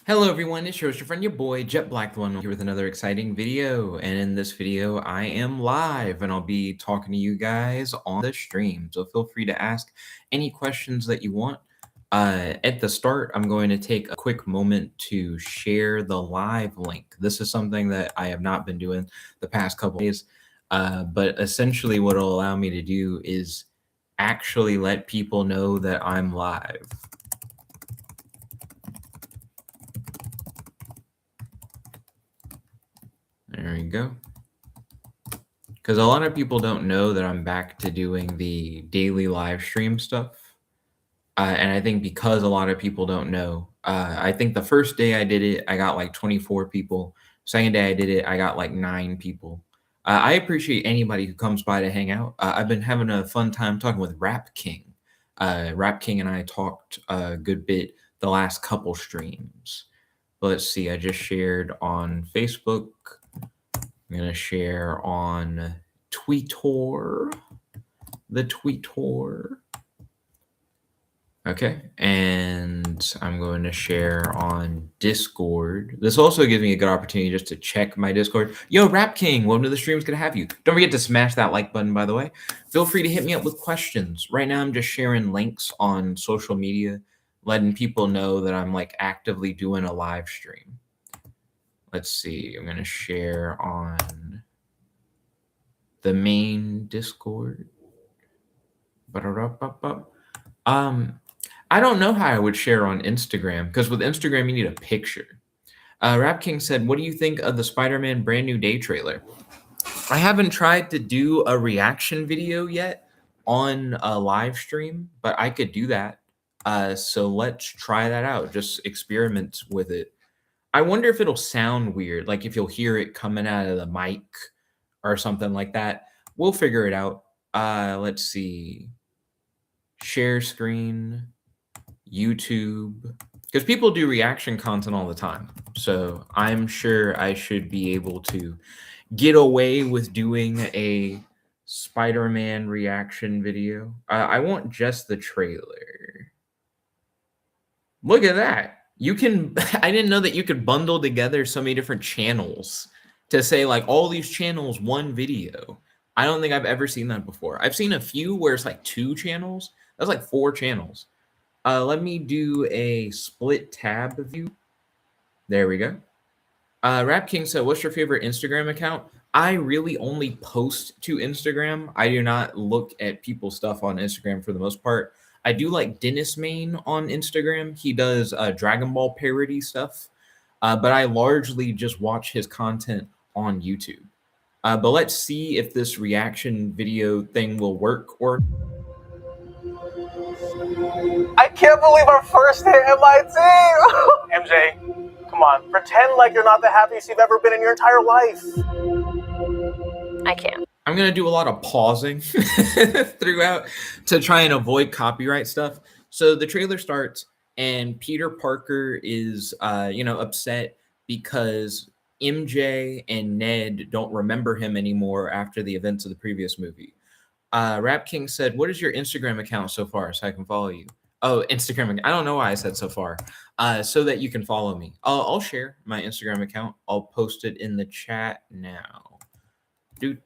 Hello everyone, it's your friend, your boy, Jet Black, the one here with another exciting video. And in this video, I am live and I'll be talking to you guys on the stream. So feel free to ask any questions that you want. At the start, I'm going to take a quick moment to share the live link. This is something that I have not been doing the past couple days, but essentially what it'll allow me to do is actually let people know that I'm live. There we go. Because a lot of people don't know that I'm back to doing the daily live stream stuff. And I think because a lot of people don't know, I think the first day I did it, I got like 24 people. Second day I did it, I got like 9 people. I appreciate anybody who comes by to hang out. I've been having a fun time talking with Rap King. Rap King and I talked a good bit the last couple streams. But let's see, I just shared on Facebook. I'm going to share on Twitter, the Twitter. Okay, and I'm going to share on Discord. This also gives me a good opportunity just to check my Discord. Yo, Rap King, welcome to the stream. It's good to have you. Don't forget to smash that like button, by the way. Feel free to hit me up with questions. Right now, I'm just sharing links on social media, letting people know that I'm like actively doing a live stream. Let's see, I'm going to share on the main Discord. I don't know how I would share on Instagram, because with Instagram, you need a picture. Rap King said, what do you think of the Spider-Man Brand New Day trailer? I haven't tried to do a reaction video yet on a live stream, but I could do that. So let's try that out. Just experiment with it. I wonder if it'll sound weird, like if you'll hear it coming out of the mic or something like that. We'll figure it out. Let's see. Share screen, YouTube, because people do reaction content all the time. So I'm sure I should be able to get away with doing a Spider-Man reaction video. I want just the trailer. Look at that. You can, I didn't know that you could bundle together so many different channels to say like all these channels, one video. I don't think I've ever seen that before. I've seen a few where it's like 2 channels. That's like 4 channels. Let me do a split tab view. There we go. Rap King said, what's your favorite Instagram account? I really only post to Instagram. I do not look at people's stuff on Instagram for the most part. I do like Dennis Main on Instagram. He does Dragon Ball parody stuff, but I largely just watch his content on YouTube. But let's see if this reaction video thing will work. Or I can't believe our first hit MIT! MJ, come on, pretend like you're not the happiest you've ever been in your entire life. I can't. I'm going to do a lot of pausing throughout to try and avoid copyright stuff. So the trailer starts and Peter Parker is, upset because MJ and Ned don't remember him anymore after the events of the previous movie. Rap King said, what is your Instagram account so far so I can follow you? Oh, Instagram. I don't know why I said so far. So that you can follow me. I'll share my Instagram account. I'll post it in the chat now. Here's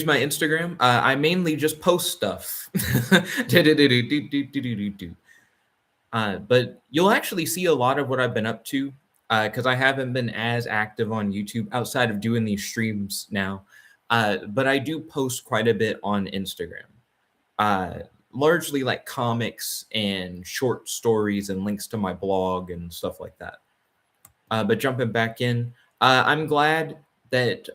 my Instagram. I mainly just post stuff. But you'll actually see a lot of what I've been up to because I haven't been as active on YouTube outside of doing these streams now. But I do post quite a bit on Instagram. Largely like comics and short stories and links to my blog and stuff like that. But jumping back in, I'm glad that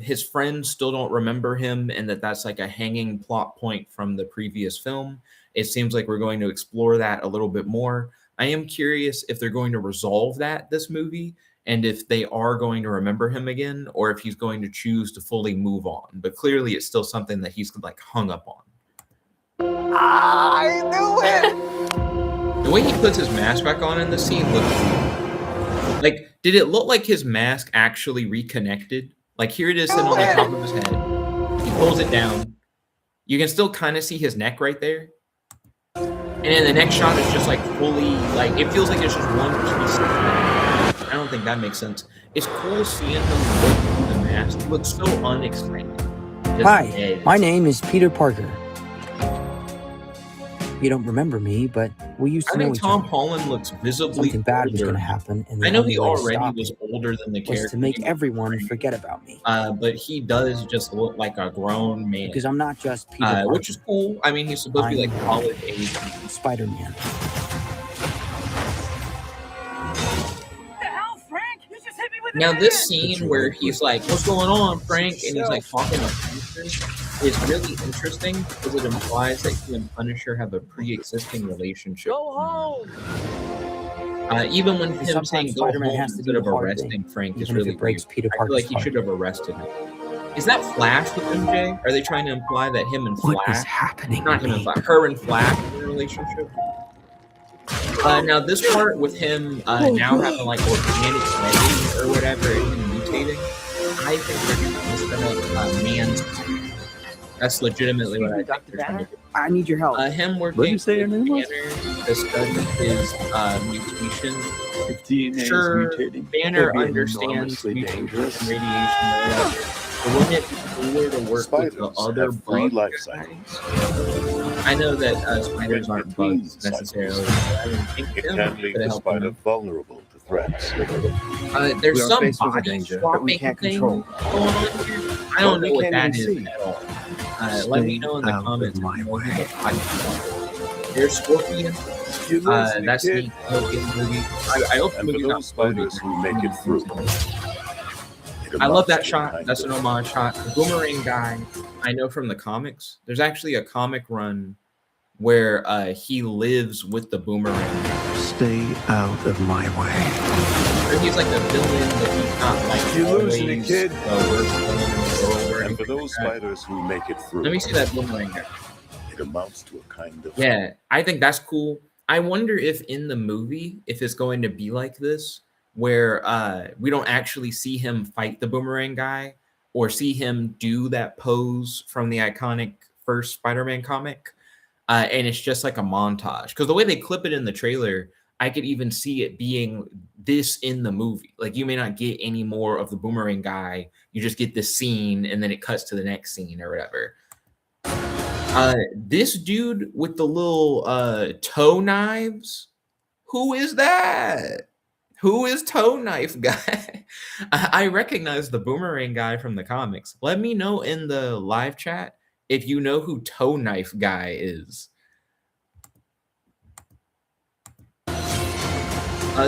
his friends still don't remember him and that's like a hanging plot point from the previous film. It seems like we're going to explore that a little bit more. I am curious if they're going to resolve that this movie and if they are going to remember him again or if he's going to choose to fully move on. But clearly it's still something that he's like hung up on. I knew it! The way he puts his mask back on in the scene looks like, did it look like his mask actually reconnected? Like here it is sitting on the top of his head. He pulls it down. You can still kind of see his neck right there. And then the next shot is just like fully, like, it feels like it's just one piece. I don't think that makes sense. It's cool seeing him look through the mask. He looks so unexcited. Just Hi, dead. my name is Peter Parker. You don't remember me, but we used I to know think each Tom other. Holland looks visibly Something bad was older. going to happen, and the I know only he way to already stop was it older than the was character. to make name everyone Frank. forget about me. But he does just look like a grown man. Because I'm not just Peter Parker. Which is cool. I mean, he's supposed to be like college age. Spider-Man. Now, this scene where he's like, "What's going on, Frank?" and he's like talking to Punisher is really interesting because it implies that he and Punisher have a pre-existing relationship. Go home. Even when him Sometimes saying "go Spider-Man home" has to instead do of the hard arresting thing, Frank is even if really it breaks weird. Peter I feel Parker's like he heart. should have arrested him. Is that Flash with MJ? Are they trying to imply that him and What is Flash, happening not to him and me? Flash, her and Flash in a relationship? Now this part with him now having like organic editing or whatever and him mutating, I think they're gonna set up man's. That's legitimately what I think Dr. they're trying to do. I need your help. Him What did working you say your with name was? Banner to study his mutation. If DNA Sure, is mutating, Banner it could be understands enormously mutation dangerous. and radiation or whatever. But wouldn't it be cooler to work with the Spiders other have three bug life guys? cycles. I know that spiders aren't Between bugs necessarily. cycles, But I didn't think it him can leave could the help spider him. vulnerable to threats. There's We are some faced with a body danger that we swapping can't thing control. going on here. I don't But we know what can't that even is see. at all. Let me Stay know in the out of comments. if my you know who way. the body swap. There's Scorpion. You lose, That's kid. neat. I hope the movie. I hope the And for movie's not those spiders who make it through, I love that shot. That's an homage shot. The Boomerang guy, I know from the comics. There's actually a comic run where he lives with the Boomerang guy. Stay out of my way. So he's like a villain, but he's not like You're always losing it, kid. the worst villain in the world or And for anything those like that. spiders who make it through, Let me see that Boomerang guy. it amounts to a kind of Yeah, I think that's cool. I wonder if in the movie, if it's going to be like this, where we don't actually see him fight the Boomerang guy or see him do that pose from the iconic first Spider-Man comic, and it's just like a montage. Because the way they clip it in the trailer, I could even see it being this in the movie. Like you may not get any more of the Boomerang guy. You just get this scene, and then it cuts to the next scene or whatever. This dude with the little toe knives, who is that? Who is toe knife guy? I recognize the Boomerang guy from the comics. Let me know in the live chat if you know who toe knife guy is.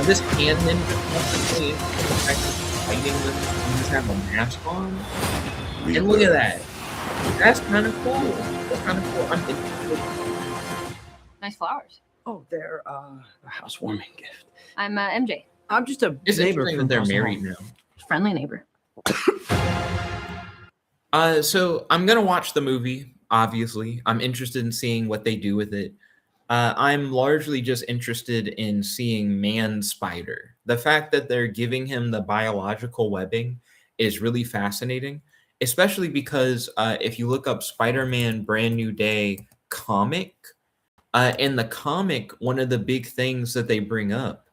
This hand ninja really fighting them. You just have a mask on, and look at that. That's kind of cool. That's kind of cool. I'm interested. Nice flowers. Oh, they're a housewarming gift. I'm MJ, I'm just a It's neighbor interesting from that they're across the married hall. now. friendly neighbor. So I'm gonna watch the movie. Obviously, I'm interested in seeing what they do with it. I'm largely just interested in seeing Man Spider. The fact that they're giving him the biological webbing is really fascinating, especially because if you look up Spider-Man Brand New Day comic, in the comic, one of the big things that they bring up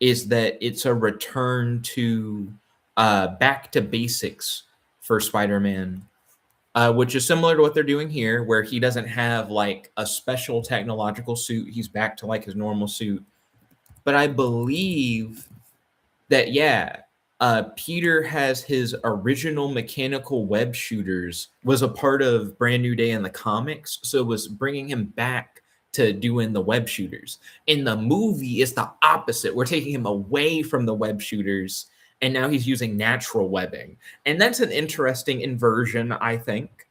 is that it's a return to back to basics for Spider-Man, which is similar to what they're doing here, where he doesn't have like a special technological suit. He's back to like his normal suit. But I believe that, yeah, Peter has his original mechanical web shooters was a part of Brand New Day in the comics. So it was bringing him back to doing the web shooters. In the movie, it's the opposite. We're taking him away from the web shooters, and now he's using natural webbing. And that's an interesting inversion, I think.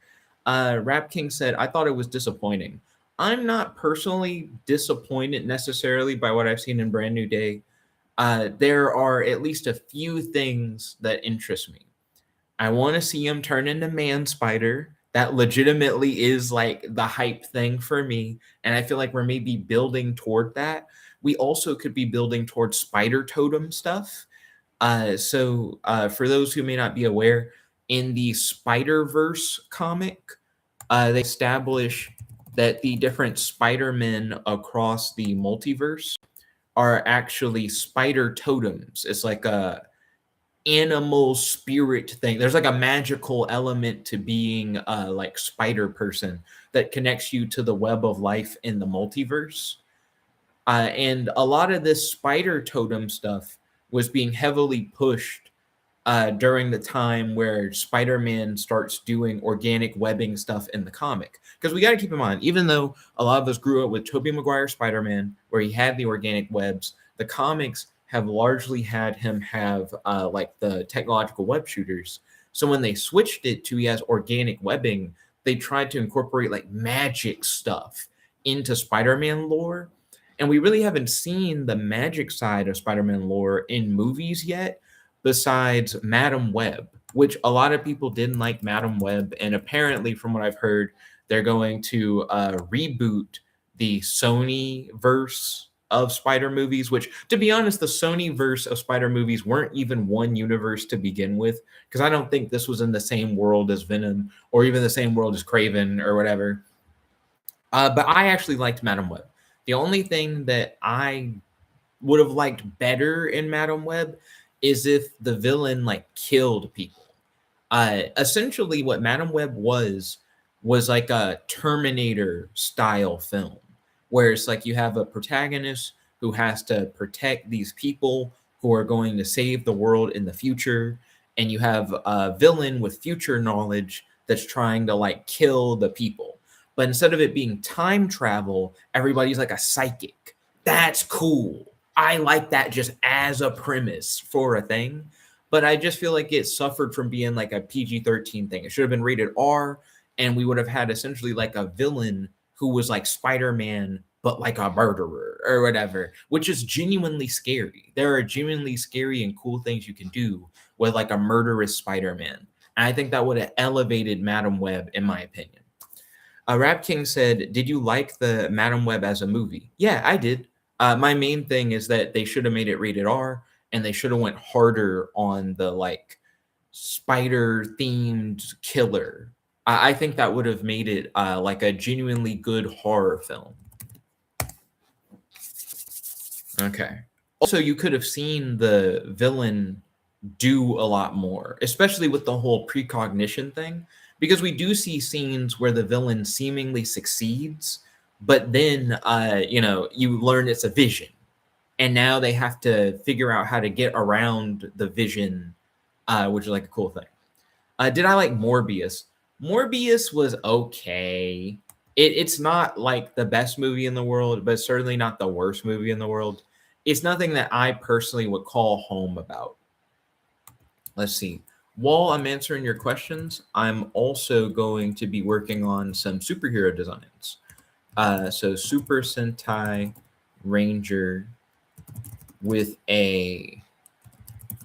Rap King said, I thought it was disappointing. I'm not personally disappointed necessarily by what I've seen in Brand New Day. There are at least a few things that interest me. I want to see him turn into Man Spider. That legitimately is like the hype thing for me. And I feel like we're maybe building toward that. We also could be building towards Spider Totem stuff. For those who may not be aware, in the Spider Verse comic, they establish that the different Spider-Men across the multiverse are actually spider totems. It's like a animal spirit thing. There's like a magical element to being a like spider person that connects you to the web of life in the multiverse. And a lot of this spider totem stuff was being heavily pushed during the time where Spider-Man starts doing organic webbing stuff in the comic. Because we got to keep in mind, even though a lot of us grew up with Tobey Maguire Spider-Man, where he had the organic webs, the comics have largely had him have like the technological web shooters. So when they switched it to he has organic webbing, they tried to incorporate like magic stuff into Spider-Man lore. And we really haven't seen the magic side of Spider-Man lore in movies yet, besides Madam Web, which a lot of people didn't like Madam Web. And apparently, from what I've heard, they're going to reboot the Sony verse of Spider movies, which, to be honest, the Sony verse of Spider movies weren't even one universe to begin with, because I don't think this was in the same world as Venom or even the same world as Craven or whatever. But I actually liked Madam Web. The only thing that I would have liked better in Madam Web is if the villain like killed people. Essentially, what Madam Web was like a Terminator style film, where it's like you have a protagonist who has to protect these people who are going to save the world in the future, and you have a villain with future knowledge that's trying to like kill the people. But instead of it being time travel, everybody's like a psychic. That's cool. I like that just as a premise for a thing, but I just feel like it suffered from being like a PG-13 thing. It should have been rated R, and we would have had essentially like a villain who was like Spider-Man, but like a murderer or whatever, which is genuinely scary. There are genuinely scary and cool things you can do with like a murderous Spider-Man. And I think that would have elevated Madam Web, in my opinion. Rap King said, "Did you like the Madam Web as a movie?" Yeah, I did. My main thing is that they should have made it rated R, and they should have went harder on the like spider themed killer. I think that would have made it like a genuinely good horror film. Okay. Also, you could have seen the villain do a lot more, especially with the whole precognition thing, because we do see scenes where the villain seemingly succeeds, but then you learn it's a vision, and now they have to figure out how to get around the vision, which is like a cool thing. Did I like Morbius? Morbius was okay. It's not like the best movie in the world, but certainly not the worst movie in the world. It's nothing that I personally would call home about. Let's see. While I'm answering your questions, I'm also going to be working on some superhero designs. So Super Sentai Ranger with a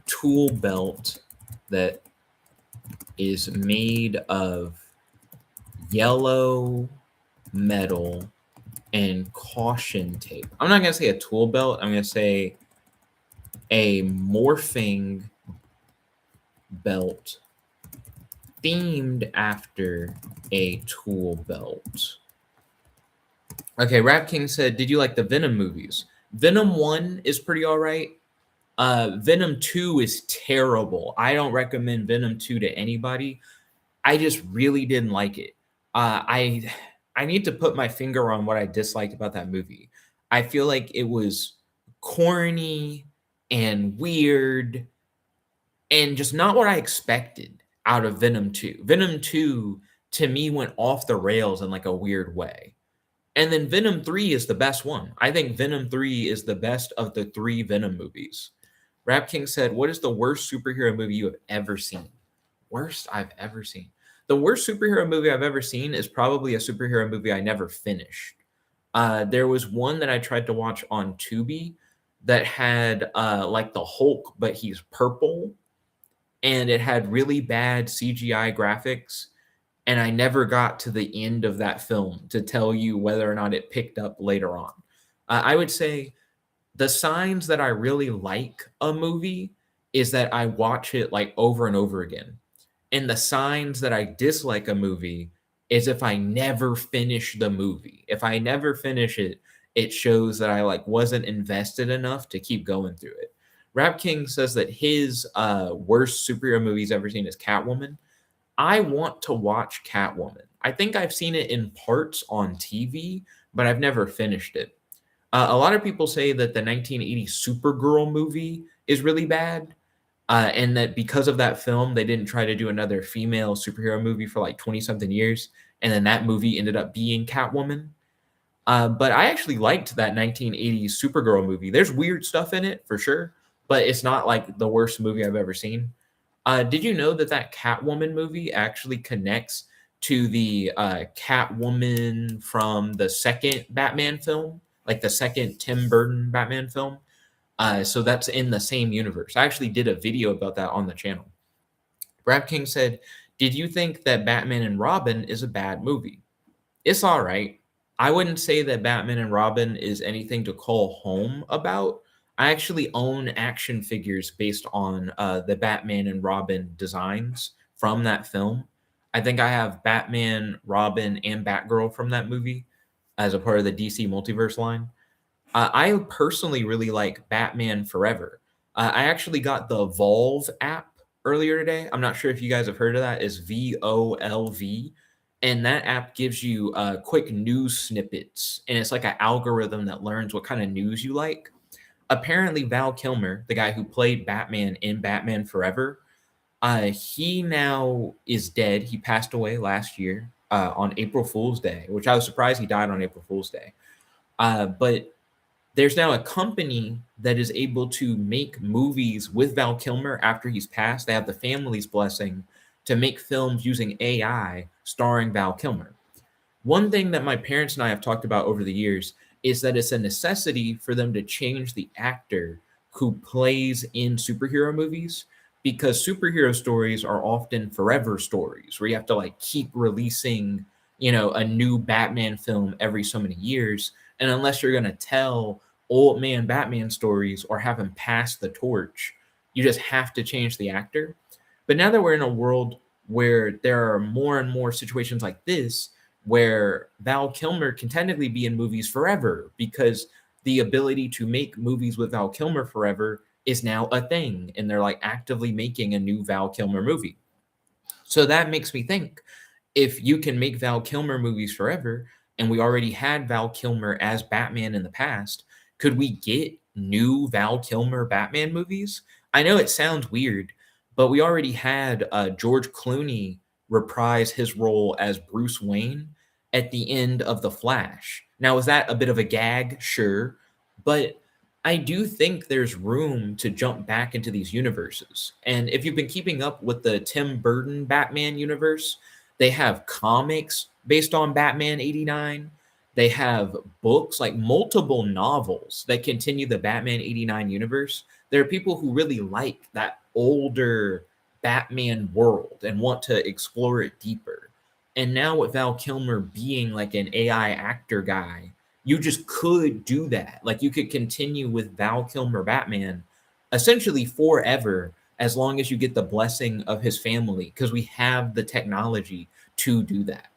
tool belt that is made of yellow metal and caution tape. I'm not going to say a tool belt. I'm going to say a morphing belt themed after a tool belt. Okay, Rap King said, "Did you like the Venom movies?" Venom 1 is pretty all right. Venom 2 is terrible. I don't recommend Venom 2 to anybody. I just really didn't like it. I need to put my finger on what I disliked about that movie. I feel like it was corny and weird and just not what I expected out of Venom 2. Venom 2, to me, went off the rails in like a weird way. And then Venom 3 is the best one. I think Venom 3 is the best of the 3 Venom movies. Rap King said, "What is the worst superhero movie you have ever seen?" Worst I've ever seen. The worst superhero movie I've ever seen is probably a superhero movie I never finished. There was one that I tried to watch on Tubi that had like the Hulk, but he's purple. And it had really bad CGI graphics. And I never got to the end of that film to tell you whether or not it picked up later on. I would say the signs that I really like a movie is that I watch it like over and over again. And the signs that I dislike a movie is if I never finish the movie. If I never finish it, it shows that I like wasn't invested enough to keep going through it. Rap King says that his worst superhero movie he's ever seen is Catwoman. I want to watch Catwoman. I think I've seen it in parts on TV, but I've never finished it. A lot of people say that the 1980 Supergirl movie is really bad, and that because of that film, they didn't try to do another female superhero movie for like 20 something years. And then that movie ended up being Catwoman. But I actually liked that 1980s Supergirl movie. There's weird stuff in it for sure, but it's not like the worst movie I've ever seen. Did you know that that Catwoman movie actually connects to the Catwoman from the second Batman film, like the second Tim Burton Batman film? So that's in the same universe. I actually did a video about that on the channel. Brad King said, "Did you think that Batman and Robin is a bad movie?" It's all right. I wouldn't say that Batman and Robin is anything to call home about. I actually own action figures based on the Batman and Robin designs from that film. I think I have Batman, Robin, and Batgirl from that movie as a part of the DC multiverse line. I personally really like Batman Forever. I actually got the Volve app earlier today. I'm not sure if you guys have heard of that. It's VOLV. And that app gives you quick news snippets. And it's like an algorithm that learns what kind of news you like. Apparently, Val Kilmer, the guy who played Batman in Batman Forever, he now is dead. He passed away last year on April Fool's Day, which I was surprised he died on April Fool's Day. But there's now a company that is able to make movies with Val Kilmer after he's passed. They have the family's blessing to make films using AI starring Val Kilmer. One thing that my parents and I have talked about over the years is that it's a necessity for them to change the actor who plays in superhero movies, because superhero stories are often forever stories where you have to like keep releasing, a new Batman film every so many years. And unless you're going to tell old man Batman stories or have him pass the torch, you just have to change the actor. But now that we're in a world where there are more and more situations like this, where Val Kilmer can technically be in movies forever because the ability to make movies with Val Kilmer forever is now a thing. And they're like actively making a new Val Kilmer movie. So that makes me think, if you can make Val Kilmer movies forever, and we already had Val Kilmer as Batman in the past, could we get new Val Kilmer Batman movies? I know it sounds weird, but we already had George Clooney reprise his role as Bruce Wayne at the end of The Flash. Now, is that a bit of a gag? Sure. But I do think there's room to jump back into these universes. And if you've been keeping up with the Tim Burton Batman universe, they have comics based on Batman 89. They have books, like multiple novels that continue the Batman 89 universe. There are people who really like that older Batman world and want to explore it deeper. And now with Val Kilmer being like an AI actor guy, you just could do that. Like you could continue with Val Kilmer Batman essentially forever, as long as you get the blessing of his family, because we have the technology to do that.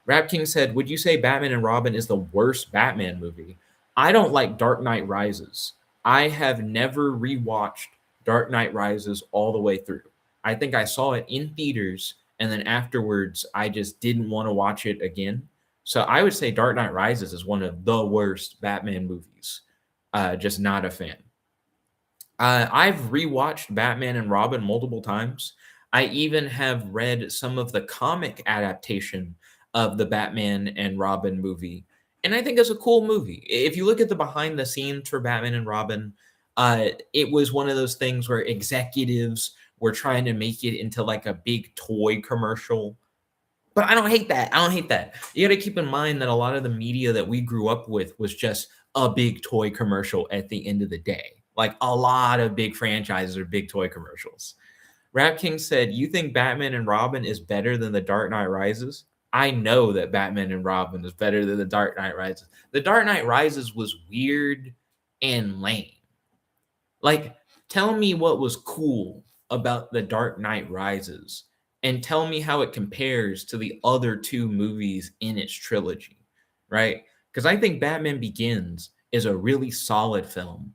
Rap King said, "Would you say Batman and Robin is the worst Batman movie?" I don't like Dark Knight Rises. I have never rewatched Dark Knight Rises all the way through. I think I saw it in theaters, and then afterwards, I just didn't want to watch it again. So I would say Dark Knight Rises is one of the worst Batman movies. Just not a fan. I've rewatched Batman and Robin multiple times. I even have read some of the comic adaptation of the Batman and Robin movie, and I think it's a cool movie. If you look at the behind the scenes for Batman and Robin, it was one of those things where executives were trying to make it into like a big toy commercial. But I don't hate that. I don't hate that. You got to keep in mind that a lot of the media that we grew up with was just a big toy commercial at the end of the day. Like a lot of big franchises are big toy commercials. Rap King said, "You think Batman and Robin is better than The Dark Knight Rises?" I know that Batman and Robin is better than The Dark Knight Rises. The Dark Knight Rises was weird and lame. Like, tell me what was cool about The Dark Knight Rises, and tell me how it compares to the other two movies in its trilogy, right? Because I think Batman Begins is a really solid film.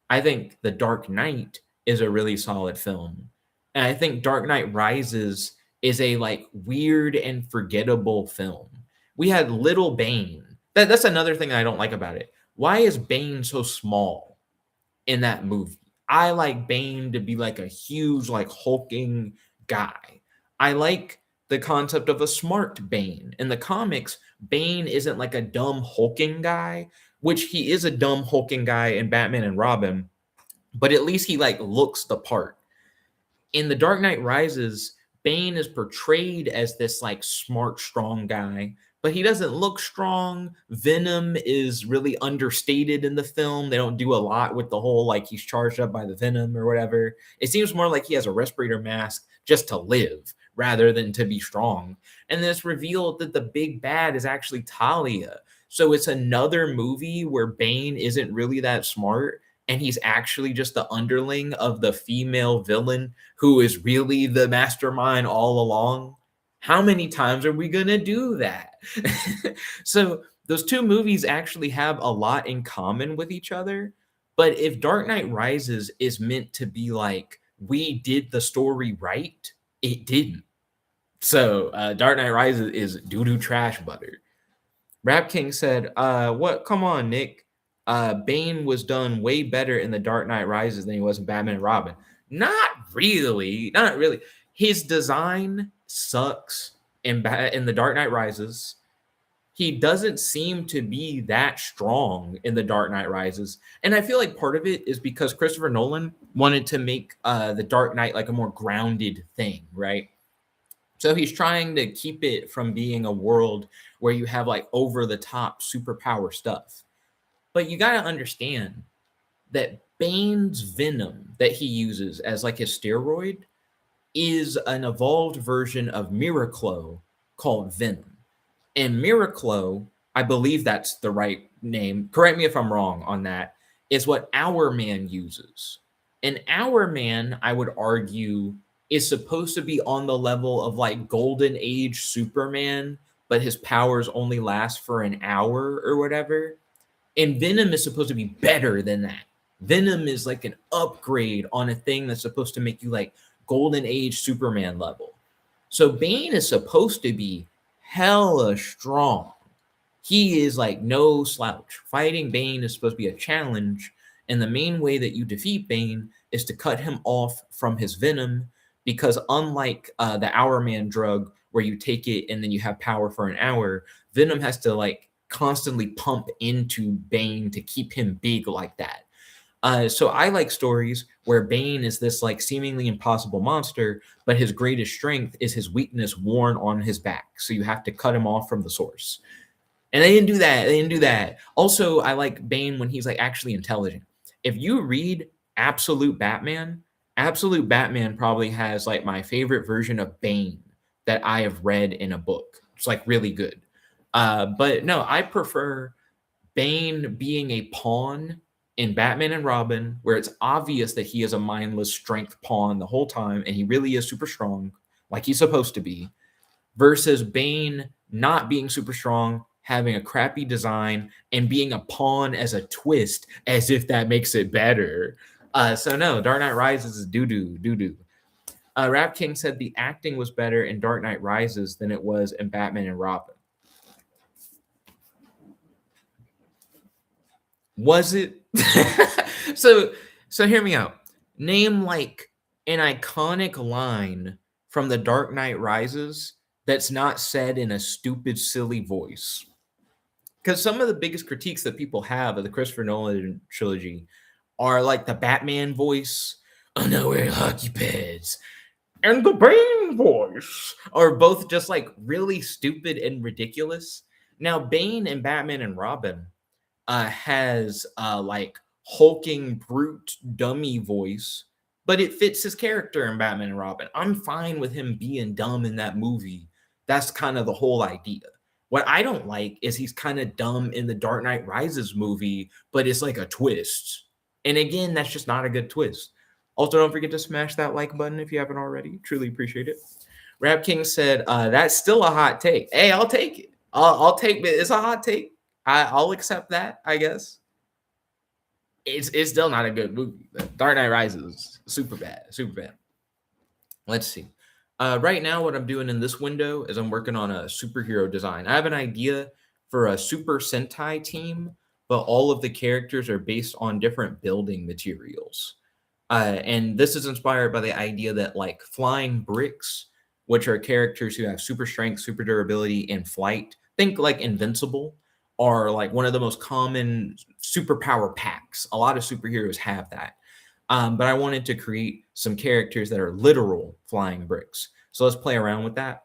I think The Dark Knight is a really solid film. And I think Dark Knight Rises is a like weird and forgettable film. We had Little Bane. That's another thing I don't like about it. Why is Bane so small in that movie? I like Bane to be like a huge, like hulking guy. I like the concept of a smart Bane. In the comics, Bane isn't like a dumb hulking guy, which he is a dumb hulking guy in Batman and Robin, but at least he like looks the part. In The Dark Knight Rises, Bane is portrayed as this like smart, strong guy, but he doesn't look strong. Venom is really understated in the film. They don't do a lot with the whole like he's charged up by the venom or whatever. It seems more like he has a respirator mask just to live rather than to be strong. And then it's revealed that the big bad is actually Talia. So it's another movie where Bane isn't really that smart and he's actually just the underling of the female villain who is really the mastermind all along. How many times are we going to do that? So those two movies actually have a lot in common with each other. But if Dark Knight Rises is meant to be like, we did the story right, it didn't. So Dark Knight Rises is doo-doo trash butter. Rap King said, what? Come on, Nick. Bane was done way better in The Dark Knight Rises than he was in Batman and Robin. Not really. Not really. His design sucks in The Dark Knight Rises. He doesn't seem to be that strong in The Dark Knight Rises. And I feel like part of it is because Christopher Nolan wanted to make The Dark Knight like a more grounded thing, right? So he's trying to keep it from being a world where you have like over the top superpower stuff. But you got to understand that Bane's venom that he uses as like his steroid is an evolved version of Miraclo called Venom. And Miraclo, I believe that's the right name. Correct me if I'm wrong on that. Is what Our Man uses. And Our Man, I would argue, is supposed to be on the level of like Golden Age Superman, but his powers only last for an hour or whatever. And Venom is supposed to be better than that. Venom is like an upgrade on a thing that's supposed to make you like Golden Age Superman level. So Bane is supposed to be hella strong. He is like no slouch. Fighting Bane is supposed to be a challenge. And the main way that you defeat Bane is to cut him off from his venom, because unlike the Our Man drug where you take it and then you have power for an hour, Venom has to like constantly pump into Bane to keep him big like that. So I like stories where Bane is this like seemingly impossible monster, but his greatest strength is his weakness worn on his back. So you have to cut him off from the source. And they didn't do that. They didn't do that. Also, I like Bane when he's like actually intelligent. If you read Absolute Batman probably has like my favorite version of Bane that I have read in a book. It's like really good. But no, I prefer Bane being a pawn in Batman and Robin, where it's obvious that he is a mindless strength pawn the whole time, and he really is super strong, like he's supposed to be, versus Bane not being super strong, having a crappy design, and being a pawn as a twist, as if that makes it better. So no, Dark Knight Rises is doo-doo. Rap King said the acting was better in Dark Knight Rises than it was in Batman and Robin. Was it? So hear me out. Name like an iconic line from The Dark Knight Rises that's not said in a stupid, silly voice. Because some of the biggest critiques that people have of the Christopher Nolan trilogy are like the Batman voice, "Oh no, we're in hockey pads," and the Bane voice are both just like really stupid and ridiculous. Now, Bane in Batman and Robin has like hulking brute dummy voice, but it fits his character in Batman and Robin. I'm fine with him being dumb in that movie. That's kind of the whole idea. What I don't like is he's kind of dumb in the Dark Knight Rises movie, but it's like a twist. And again, that's just not a good twist. Also, don't forget to smash that like button if you haven't already. Truly appreciate it. Rap King said, that's still a hot take. Hey, I'll take it. I'll take it. It's a hot take. I'll accept that, I guess. It's still not a good movie. Dark Knight Rises is super bad. Super bad. Let's see. Right now, what I'm doing in this window is I'm working on a superhero design. I have an idea for a Super Sentai team, but all of the characters are based on different building materials. And this is inspired by the idea that like flying bricks, which are characters who have super strength, super durability, and flight, think like Invincible, are like one of the most common superpower packs. A lot of superheroes have that. But I wanted to create some characters that are literal flying bricks. So let's play around with that.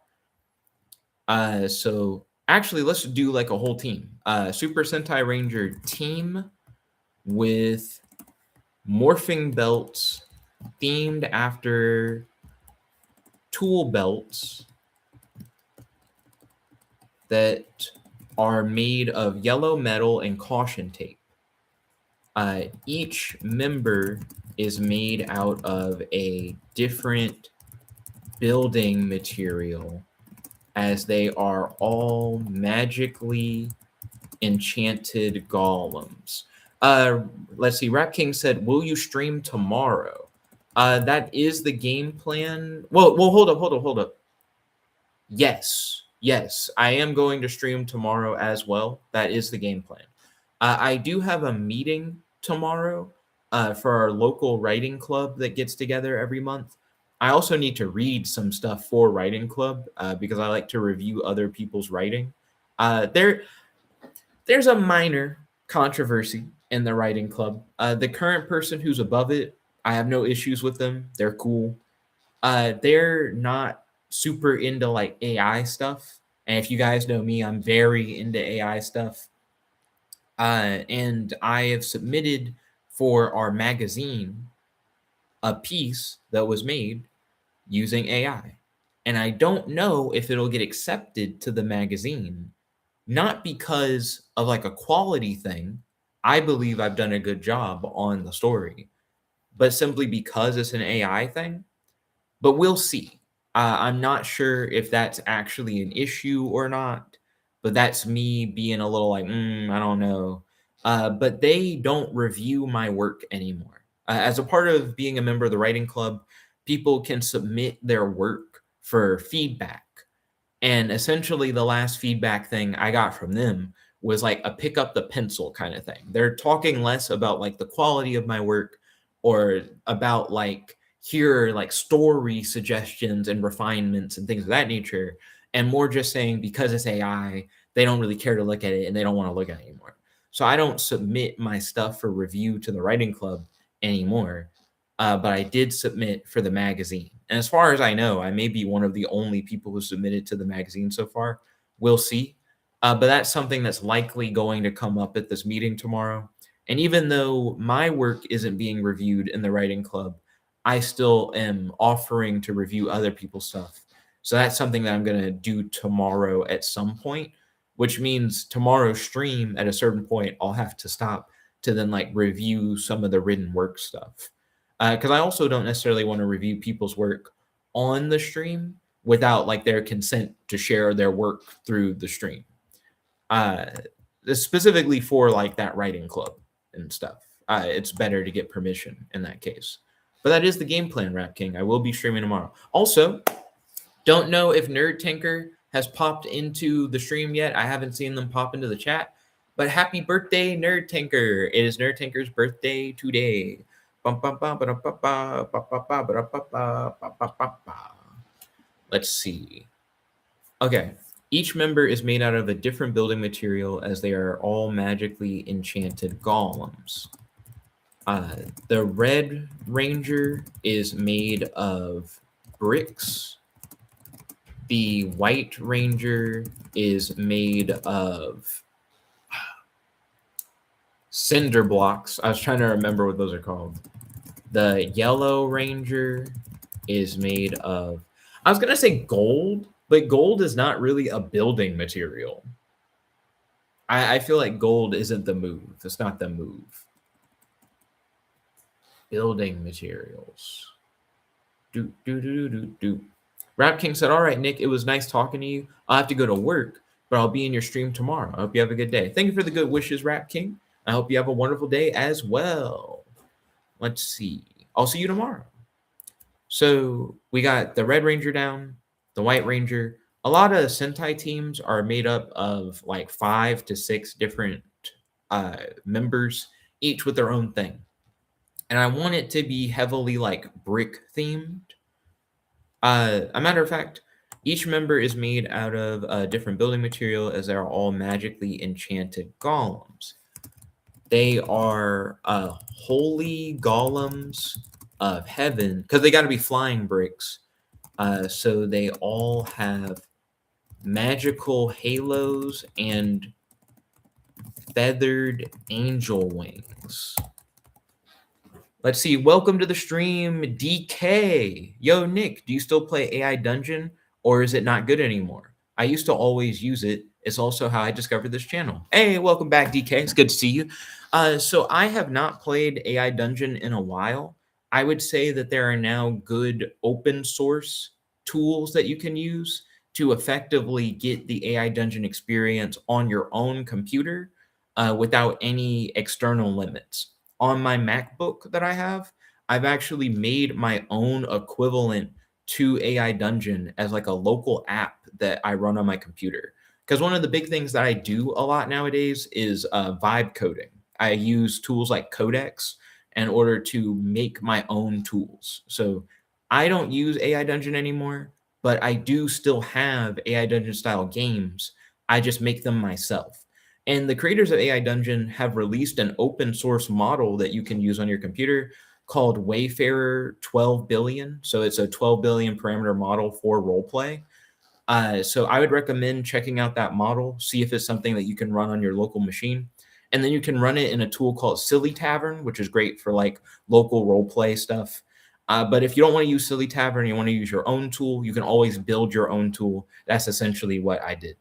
So actually, let's do like a whole team. Super Sentai Ranger team with morphing belts themed after tool belts that are made of yellow metal and caution tape. Each member is made out of a different building material, as they are all magically enchanted golems. Let's see. Rap King said, "Will you stream tomorrow?" That is the game plan. Well, hold up. Yes, I am going to stream tomorrow as well. That is the game plan. I do have a meeting tomorrow for our local writing club that gets together every month. I also need to read some stuff for writing club because I like to review other people's writing. There's a minor controversy in the writing club. The current person who's above it, I have no issues with them. They're cool. They're not super into like AI stuff. And if you guys know me, I'm very into AI stuff. And I have submitted for our magazine a piece that was made using AI. And I don't know if it'll get accepted to the magazine, not because of like a quality thing. I believe I've done a good job on the story, but simply because it's an AI thing. But we'll see. I'm not sure if that's actually an issue or not, but that's me being a little like, I don't know. But they don't review my work anymore. As a part of being a member of the writing club, people can submit their work for feedback. And essentially, the last feedback thing I got from them was like a pick up the pencil kind of thing. They're talking less about like the quality of my work or about like, here are like story suggestions and refinements and things of that nature, and more just saying because it's AI, they don't really care to look at it and they don't want to look at it anymore. So I don't submit my stuff for review to the writing club anymore, but I did submit for the magazine. And as far as I know, I may be one of the only people who submitted to the magazine so far. We'll see. But that's something that's likely going to come up at this meeting tomorrow. And even though my work isn't being reviewed in the writing club, I still am offering to review other people's stuff. So that's something that I'm going to do tomorrow at some point, which means tomorrow's stream at a certain point, I'll have to stop to then like review some of the written work stuff. Because I also don't necessarily want to review people's work on the stream without like their consent to share their work through the stream. Specifically for like that writing club and stuff. It's better to get permission in that case. But that is the game plan, Rap King. I will be streaming tomorrow. Also, don't know if Nerd Tinker has popped into the stream yet. I haven't seen them pop into the chat. But happy birthday, Nerd Tinker. It is Nerd Tinker's birthday today. Let's see. Okay. Each member is made out of a different building material as they are all magically enchanted golems. The Red Ranger is made of bricks. The White Ranger is made of cinder blocks. I was trying to remember what those are called. The Yellow Ranger is made of, I was going to say gold, but gold is not really a building material. I feel like gold isn't the move. It's not the move. Building materials. Rap King said, all right, Nick, it was nice talking to you. I'll have to go to work, but I'll be in your stream tomorrow. I hope you have a good day. Thank you for the good wishes, Rap King. I hope you have a wonderful day as well. Let's see. I'll see you tomorrow. So we got the Red Ranger down, the White Ranger. A lot of Sentai teams are made up of like 5 to 6 different members, each with their own thing. And I want it to be heavily like brick themed. A matter of fact, each member is made out of a different building material as they're all magically enchanted golems. They are holy golems of heaven because they got to be flying bricks. So they all have magical halos and feathered angel wings. Let's see. Welcome to the stream, DK. Yo, Nick, do you still play AI Dungeon or is it not good anymore? I used to always use it. It's also how I discovered this channel. Hey, welcome back, DK. It's good to see you. So I have not played AI Dungeon in a while. I would say that there are now good open source tools that you can use to effectively get the AI Dungeon experience on your own computer without any external limits. On my MacBook that I have, I've actually made my own equivalent to AI Dungeon as like a local app that I run on my computer. Because one of the big things that I do a lot nowadays is vibe coding. I use tools like Codex in order to make my own tools. So I don't use AI Dungeon anymore, but I do still have AI Dungeon style games. I just make them myself. And the creators of AI Dungeon have released an open source model that you can use on your computer called Wayfarer 12 billion. So it's a 12 billion parameter model for roleplay. So I would recommend checking out that model, see if it's something that you can run on your local machine. And then you can run it in a tool called Silly Tavern, which is great for like local roleplay stuff. But if you don't want to use Silly Tavern, you want to use your own tool, you can always build your own tool. That's essentially what I did.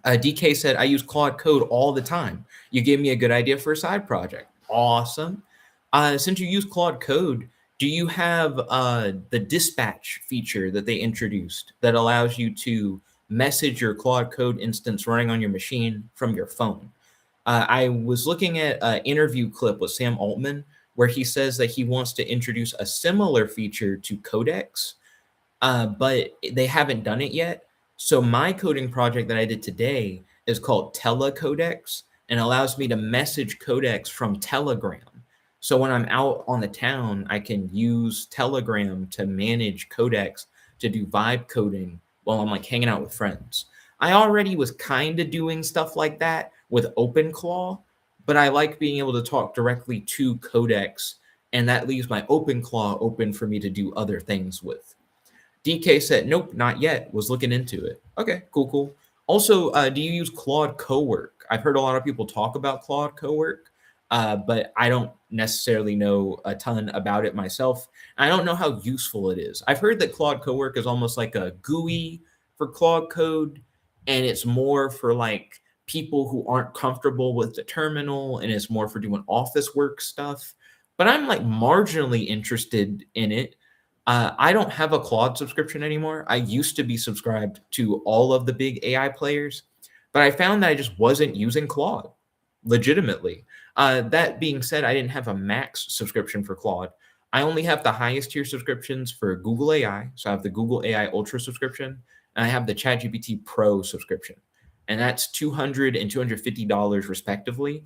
DK said, I use Claude Code all the time. You gave me a good idea for a side project. Awesome. Since you use Claude Code, do you have the dispatch feature that they introduced that allows you to message your Claude Code instance running on your machine from your phone? I was looking at an interview clip with Sam Altman where he says that he wants to introduce a similar feature to Codex, but they haven't done it yet. So my coding project that I did today is called Telecodex and allows me to message Codex from Telegram. So when I'm out on the town, I can use Telegram to manage Codex to do vibe coding while I'm like hanging out with friends. I already was kind of doing stuff like that with OpenClaw, but I like being able to talk directly to Codex, and that leaves my OpenClaw open for me to do other things with. DK said, nope, not yet. Was looking into it. Okay, cool. Also, do you use Claude Cowork? I've heard a lot of people talk about Claude Cowork, but I don't necessarily know a ton about it myself. I don't know how useful it is. I've heard that Claude Cowork is almost like a GUI for Claude Code, and it's more for like people who aren't comfortable with the terminal, and it's more for doing office work stuff. But I'm like marginally interested in it. I don't have a Claude subscription anymore. I used to be subscribed to all of the big AI players, but I found that I just wasn't using Claude legitimately. That being said, I didn't have a max subscription for Claude. I only have the highest tier subscriptions for Google AI. So I have the Google AI Ultra subscription, and I have the ChatGPT Pro subscription. And that's $200 and $250 respectively.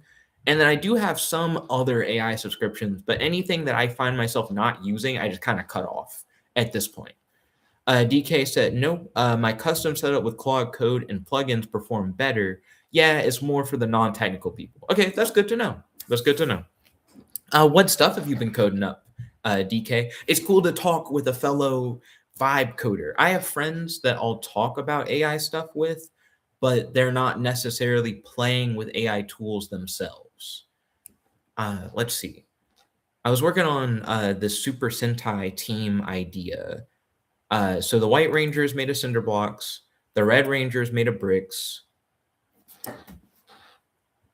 And then I do have some other AI subscriptions, but anything that I find myself not using, I just kind of cut off at this point. DK said, nope, my custom setup with Claude Code and plugins perform better. Yeah, it's more for the non-technical people. Okay, that's good to know. What stuff have you been coding up, DK? It's cool to talk with a fellow vibe coder. I have friends that I'll talk about AI stuff with, but they're not necessarily playing with AI tools themselves. Let's see. I was working on the Super Sentai team idea. So the White Rangers made of cinder blocks. The Red Rangers made of bricks.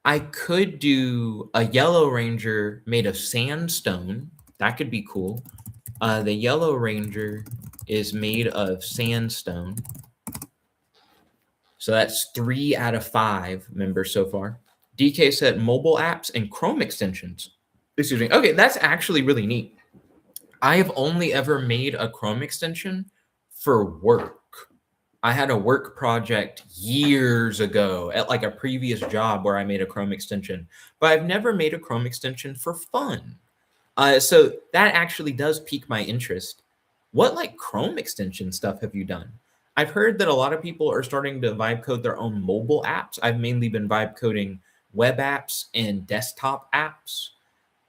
I could do a Yellow Ranger made of sandstone. That could be cool. The Yellow Ranger is made of sandstone. So that's 3 out of 5 members so far. DK said mobile apps and Chrome extensions. Excuse me. Okay, that's actually really neat. I have only ever made a Chrome extension for work. I had a work project years ago at like a previous job where I made a Chrome extension, but I've never made a Chrome extension for fun. So that actually does pique my interest. What like Chrome extension stuff have you done? I've heard that a lot of people are starting to vibe code their own mobile apps. I've mainly been vibe coding web apps and desktop apps.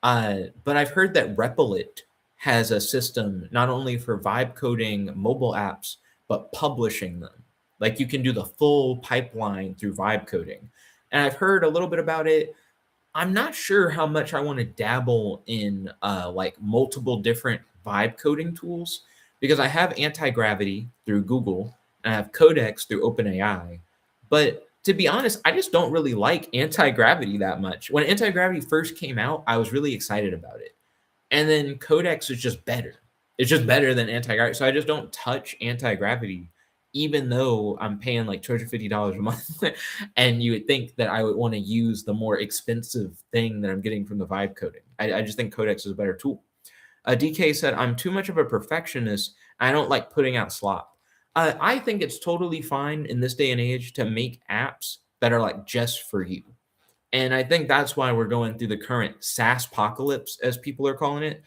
But I've heard that Replit has a system not only for vibe coding mobile apps, but publishing them. Like you can do the full pipeline through vibe coding. And I've heard a little bit about it. I'm not sure how much I want to dabble in like multiple different vibe coding tools because I have anti-gravity through Google and I have Codex through OpenAI. But to be honest, I just don't really like anti-gravity that much. When anti-gravity first came out, I was really excited about it. And then Codex is just better. It's just better than anti-gravity. So I just don't touch anti-gravity, even though I'm paying like $250 a month. And you would think that I would want to use the more expensive thing that I'm getting from the vibe coding. I just think Codex is a better tool. DK said, I'm too much of a perfectionist. I don't like putting out slop. I think it's totally fine in this day and age to make apps that are like just for you. And I think that's why we're going through the current SaaS apocalypse, as people are calling it.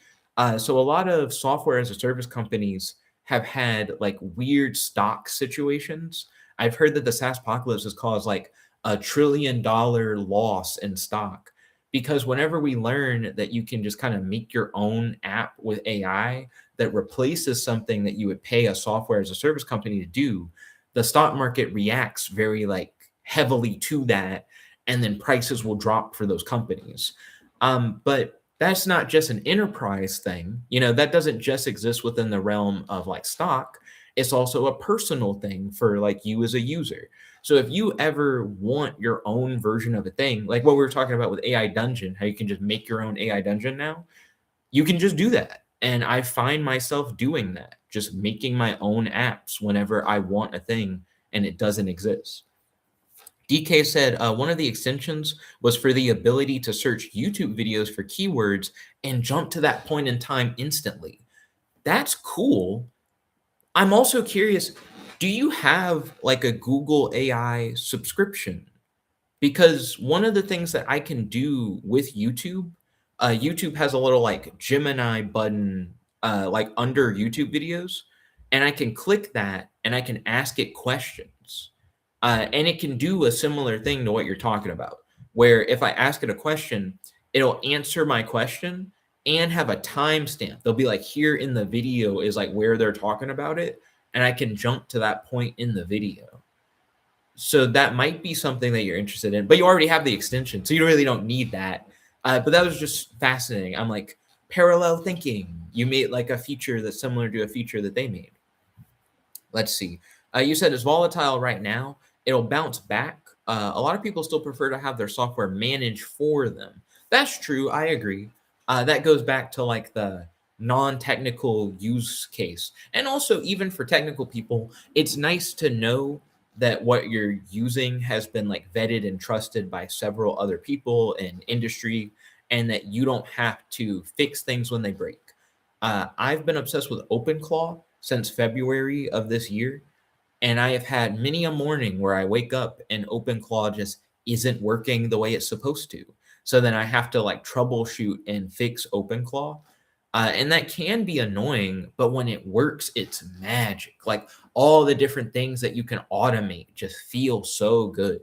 So a lot of software as a service companies have had like weird stock situations. I've heard that the SaaS apocalypse has caused like $1 trillion loss in stock because whenever we learn that you can just kind of make your own app with AI that replaces something that you would pay a software as a service company to do, the stock market reacts very like heavily to that, and then prices will drop for those companies. But that's not just an enterprise thing. You know, that doesn't just exist within the realm of like stock. It's also a personal thing for like you as a user. So if you ever want your own version of a thing, like what we were talking about with AI Dungeon, how you can just make your own AI Dungeon now, you can just do that. And I find myself doing that, just making my own apps whenever I want a thing and it doesn't exist. DK said one of the extensions was for the ability to search YouTube videos for keywords and jump to that point in time instantly. That's cool. I'm also curious, do you have like a Google AI subscription? Because one of the things that I can do with YouTube, YouTube has a little like Gemini button like under YouTube videos, and I can click that and I can ask it questions. And it can do a similar thing to what you're talking about, where if I ask it a question, it'll answer my question and have a timestamp. They'll be like, here in the video is like where they're talking about it, and I can jump to that point in the video. So that might be something that you're interested in, but you already have the extension, so you really don't need that. But that was just fascinating. I'm like, parallel thinking. You made like a feature that's similar to a feature that they made. Let's see. You said it's volatile right now. It'll bounce back. A lot of people still prefer to have their software managed for them. That's true. I agree. That goes back to like the non-technical use case. And also even for technical people, it's nice to know that what you're using has been like vetted and trusted by several other people in industry, and that you don't have to fix things when they break. I've been obsessed with OpenClaw since February of this year. And I have had many a morning where I wake up and OpenClaw just isn't working the way it's supposed to. So then I have to like troubleshoot and fix OpenClaw. And that can be annoying, but when it works, it's magic. Like all the different things that you can automate just feel so good.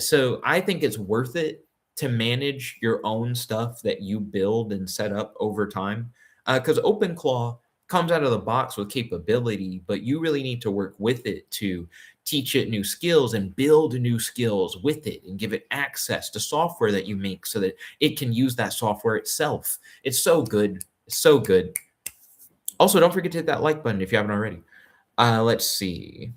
So I think it's worth it to manage your own stuff that you build and set up over time. Because OpenClaw comes out of the box with capability, but you really need to work with it to teach it new skills and build new skills with it and give it access to software that you make so that it can use that software itself. It's so good. It's so good. Also, don't forget to hit that like button if you haven't already. Let's see.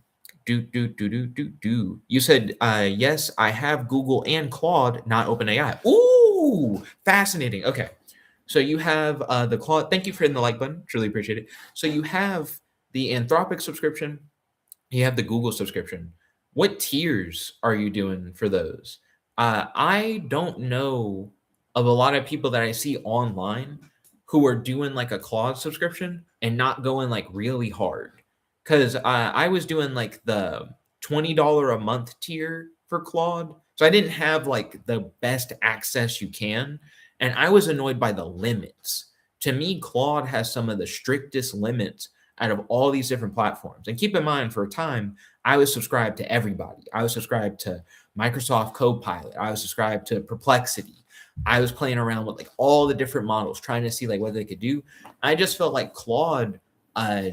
You said, yes, I have Google and Claude, not OpenAI. Ooh, fascinating. Okay. So you have the Claude. Thank you for hitting the like button. Truly appreciate it. So you have the Anthropic subscription, you have the Google subscription. What tiers are you doing for those? I don't know of a lot of people that I see online who are doing like a Claude subscription and not going like really hard. Because I was doing like the $20 a month tier for Claude. So I didn't have like the best access you can. And I was annoyed by the limits. To me, Claude has some of the strictest limits out of all these different platforms. And keep in mind, for a time, I was subscribed to everybody. I was subscribed to Microsoft Copilot. I was subscribed to Perplexity. I was playing around with like all the different models, trying to see like what they could do. I just felt like Claude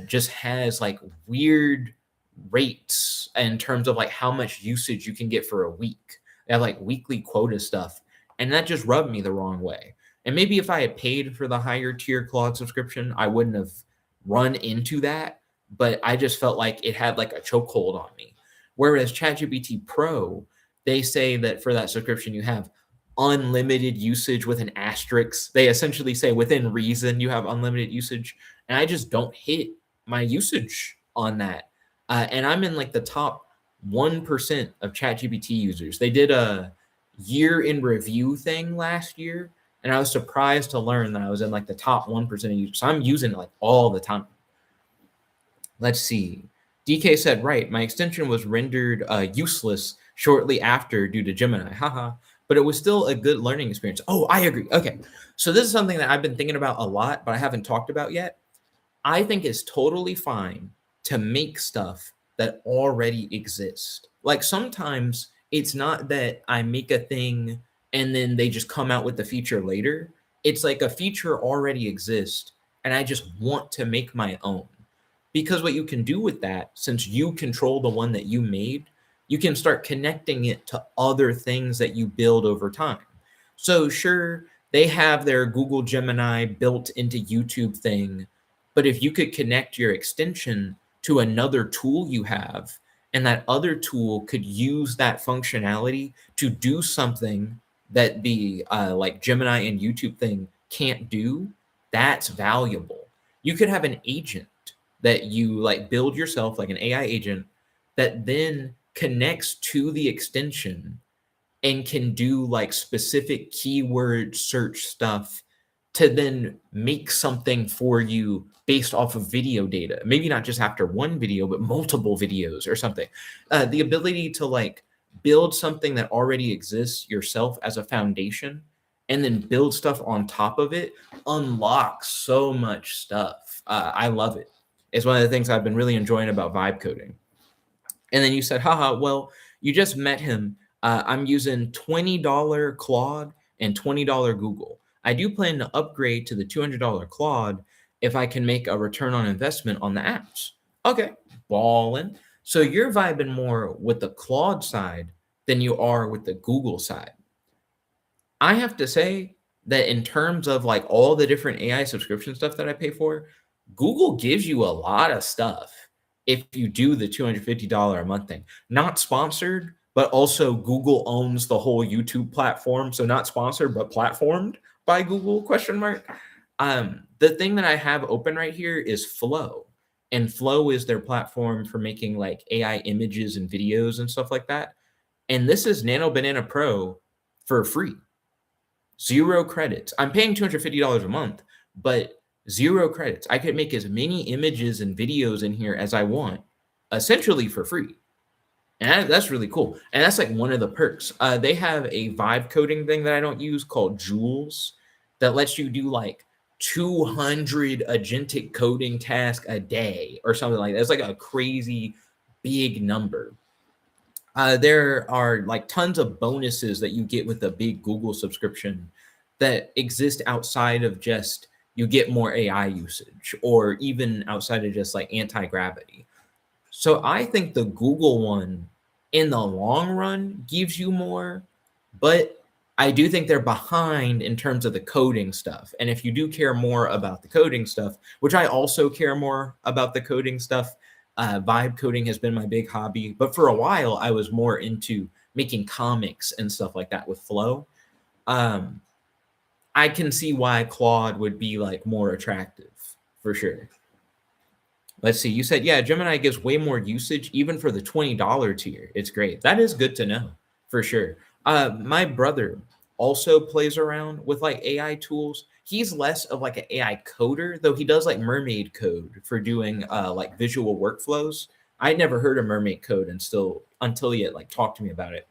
just has like weird rates in terms of like how much usage you can get for a week. They have like weekly quota stuff, and that just rubbed me the wrong way. And maybe if I had paid for the higher tier Claude subscription, I wouldn't have run into that, but I just felt like it had like a chokehold on me. Whereas ChatGPT Pro, they say that for that subscription, you have unlimited usage with an asterisk. They essentially say within reason, you have unlimited usage. And I just don't hit my usage on that. And I'm in like the top 1% of ChatGPT users. They did a year in review thing last year, and I was surprised to learn that I was in like the top 1% of users. So I'm using it like all the time. Let's see. DK said, right, my extension was rendered useless shortly after due to Gemini. Haha. But it was still a good learning experience. Oh, I agree. Okay. So this is something that I've been thinking about a lot, but I haven't talked about yet. I think it's totally fine to make stuff that already exist. Like sometimes it's not that I make a thing and then they just come out with the feature later. It's like a feature already exists and I just want to make my own. Because what you can do with that, since you control the one that you made, you can start connecting it to other things that you build over time. So sure, they have their Google Gemini built into YouTube thing, but if you could connect your extension to another tool you have, and that other tool could use that functionality to do something that the like Gemini and YouTube thing can't do, that's valuable. You could have an agent that you like build yourself, like an AI agent, that then connects to the extension and can do like specific keyword search stuff to then make something for you based off of video data. Maybe not just after one video, but multiple videos or something. The ability to like build something that already exists yourself as a foundation and then build stuff on top of it unlocks so much stuff. I love it. It's one of the things I've been really enjoying about vibe coding. And then you said, haha, well, you just met him. I'm using $20 Claude and $20 Google. I do plan to upgrade to the $200 Claude if I can make a return on investment on the apps. Okay, ballin'. So you're vibing more with the Claude side than you are with the Google side. I have to say that in terms of like all the different AI subscription stuff that I pay for, Google gives you a lot of stuff if you do the $250 a month thing. Not sponsored, but also Google owns the whole YouTube platform. So not sponsored, but platformed by Google, question mark. The thing that I have open right here is Flow. And Flow is their platform for making like AI images and videos and stuff like that. And this is Nano Banana Pro for free. 0 credits. I'm paying $250 a month, but 0 credits. I could make as many images and videos in here as I want, essentially for free. And that's really cool. And that's like one of the perks. They have a vibe coding thing that I don't use called Jules that lets you do like 200 agentic coding tasks a day or something like that. It's like a crazy big number. There are like tons of bonuses that you get with a big Google subscription that exist outside of just you get more AI usage or even outside of just like anti-gravity. So I think the Google one in the long run gives you more, but I do think they're behind in terms of the coding stuff. And if you do care more about the coding stuff, which I also care more about the coding stuff, vibe coding has been my big hobby. But for a while, I was more into making comics and stuff like that with Flow. I can see why Claude would be like more attractive for sure. Let's see. You said, yeah, Gemini gives way more usage even for the $20 tier. It's great. That is good to know for sure. My brother also plays around with like AI tools. He's less of like an AI coder, though he does like mermaid code for doing like visual workflows. I'd never heard of mermaid code until he had like talked to me about it.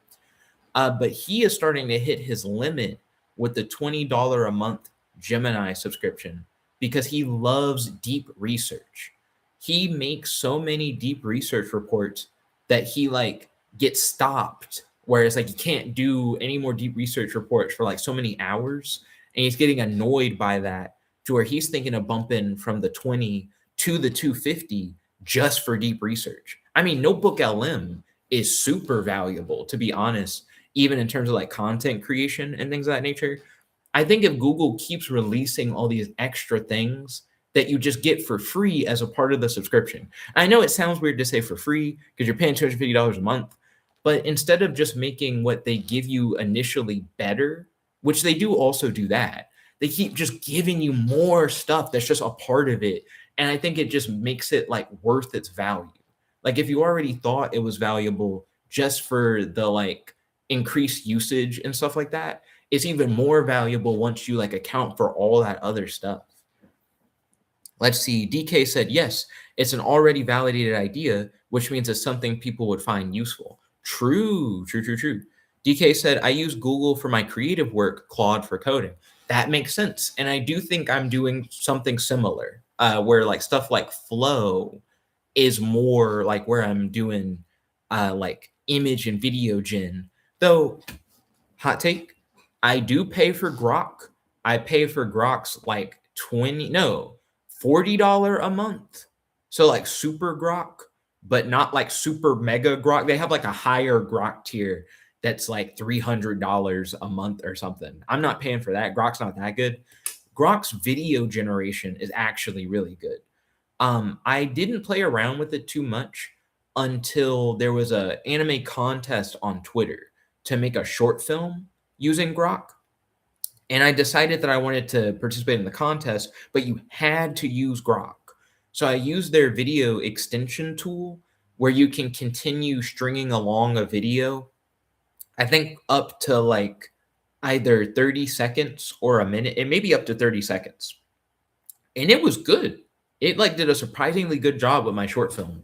But he is starting to hit his limit with the $20 a month Gemini subscription because he loves deep research. He makes so many deep research reports that he like gets stopped, whereas like he can't do any more deep research reports for like so many hours, and he's getting annoyed by that to where he's thinking of bumping from the 20 to the 250 just for deep research. I mean, Notebook LM is super valuable, to be honest, even in terms of like content creation and things of that nature. I think if Google keeps releasing all these extra things that you just get for free as a part of the subscription. I know it sounds weird to say for free because you're paying $250 a month, but instead of just making what they give you initially better, which they do also do that, they keep just giving you more stuff that's just a part of it. And I think it just makes it like worth its value. Like if you already thought it was valuable just for the like increased usage and stuff like that, it's even more valuable once you like account for all that other stuff. Let's see. DK said, yes, it's an already validated idea, which means it's something people would find useful. True. DK said, I use Google for my creative work, Claude for coding. That makes sense. And I do think I'm doing something similar, where like stuff like Flow is more like where I'm doing like image and video gen. Though, hot take, I do pay for Grok. I pay for Grok's like $40 a month. So like super Grok, but not like super mega Grok. They have like a higher Grok tier that's like $300 a month or something. I'm not paying for that. Grok's not that good. Grok's video generation is actually really good. I didn't play around with it too much until there was a anime contest on Twitter to make a short film using Grok. And I decided that I wanted to participate in the contest, but you had to use Grok. So I used their video extension tool where you can continue stringing along a video, I think up to like either 30 seconds or a minute. It may be up to 30 seconds. And it was good. It like did a surprisingly good job with my short film.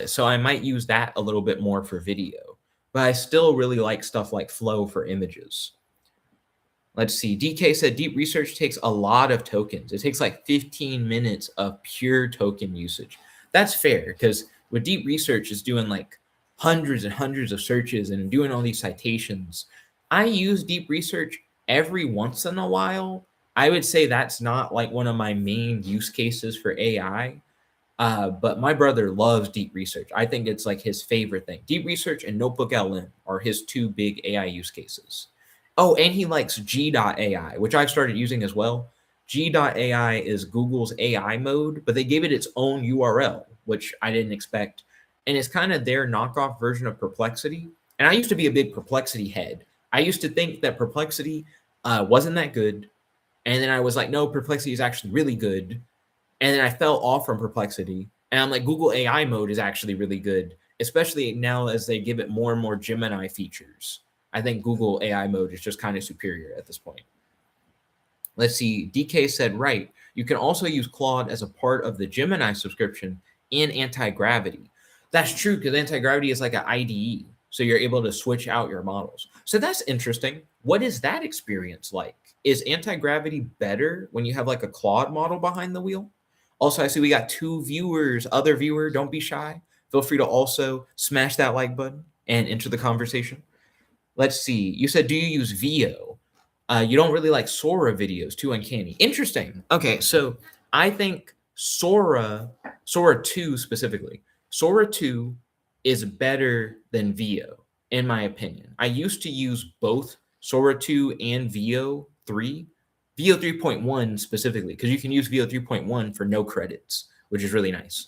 So I might use that a little bit more for video. But I still really like stuff like Flow for images. Let's see. DK said deep research takes a lot of tokens. It takes like 15 minutes of pure token usage. That's fair because with deep research, it's doing like hundreds and hundreds of searches and doing all these citations. I use deep research every once in a while. I would say that's not like one of my main use cases for AI. But my brother loves deep research. I think it's like his favorite thing. Deep research and Notebook LM are his two big AI use cases. Oh, and he likes G.AI, which I've started using as well. G.AI is Google's AI mode, but they gave it its own URL, which I didn't expect. And it's kind of their knockoff version of Perplexity. And I used to be a big Perplexity head. I used to think that Perplexity wasn't that good. And then I was like, no, Perplexity is actually really good. And then I fell off from Perplexity. And I'm like, Google AI mode is actually really good, especially now as they give it more and more Gemini features. I think Google AI mode is just kind of superior at this point. Let's see. DK said, right. You can also use Claude as a part of the Gemini subscription in anti-gravity. That's true because anti-gravity is like an IDE. So you're able to switch out your models. So that's interesting. What is that experience like? Is anti-gravity better when you have like a Claude model behind the wheel? Also, I see we got 2 viewers. Other viewer, don't be shy. Feel free to also smash that like button and enter the conversation. Let's see. You said, do you use VO? You don't really like Sora videos, too uncanny. Interesting. Okay, so I think Sora 2 specifically, Sora 2 is better than VO, in my opinion. I used to use both Sora 2 and VO 3, VO 3.1 specifically, because you can use VO 3.1 for no credits, which is really nice.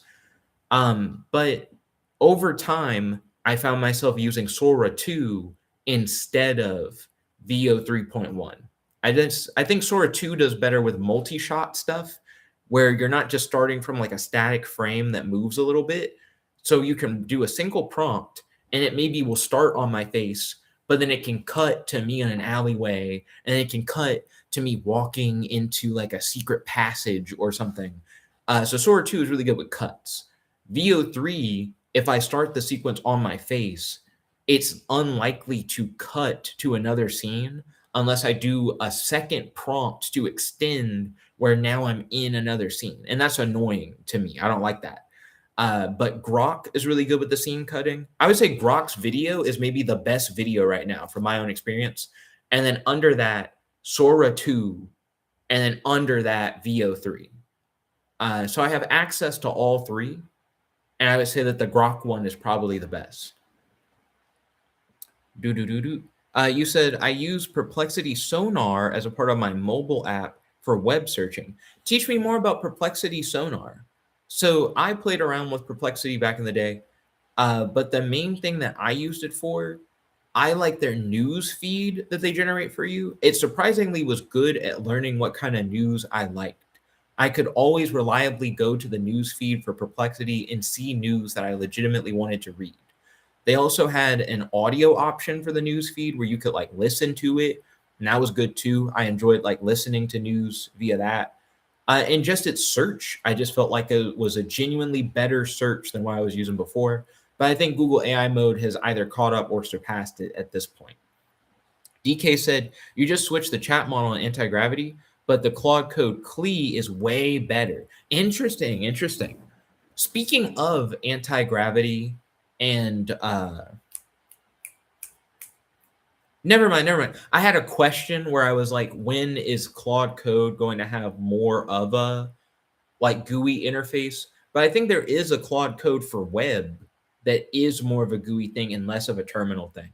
But over time, I found myself using Sora 2 instead of VO 3.1. I think Sora 2 does better with multi-shot stuff, where you're not just starting from like a static frame that moves a little bit. So you can do a single prompt and it maybe will start on my face, but then it can cut to me in an alleyway, and it can cut to me walking into like a secret passage or something. So Sora 2 is really good with cuts. VO3, if I start the sequence on my face, it's unlikely to cut to another scene unless I do a second prompt to extend where now I'm in another scene. And that's annoying to me. I don't like that. But Grok is really good with the scene cutting. I would say Grok's video is maybe the best video right now from my own experience. And then under that, Sora 2, and then under that, VO3. So I have access to all three, and I would say that the Grok one is probably the best. You said, I use Perplexity Sonar as a part of my mobile app for web searching. Teach me more about Perplexity Sonar. So I played around with Perplexity back in the day, but the main thing that I used it for, I like their news feed that they generate for you. It surprisingly was good at learning what kind of news I liked. I could always reliably go to the news feed for Perplexity and see news that I legitimately wanted to read. They also had an audio option for the news feed where you could like listen to it, and that was good too. I enjoyed like listening to news via that. And just its search, I just felt like it was a genuinely better search than what I was using before. But I think Google AI mode has either caught up or surpassed it at this point. DK said, you just switched the chat model in anti-gravity, but the Claude Code CLI is way better. Interesting. Speaking of anti-gravity and never mind. I had a question where I was like, when is Claude Code going to have more of a like GUI interface? But I think there is a Claude Code for web that is more of a GUI thing and less of a terminal thing.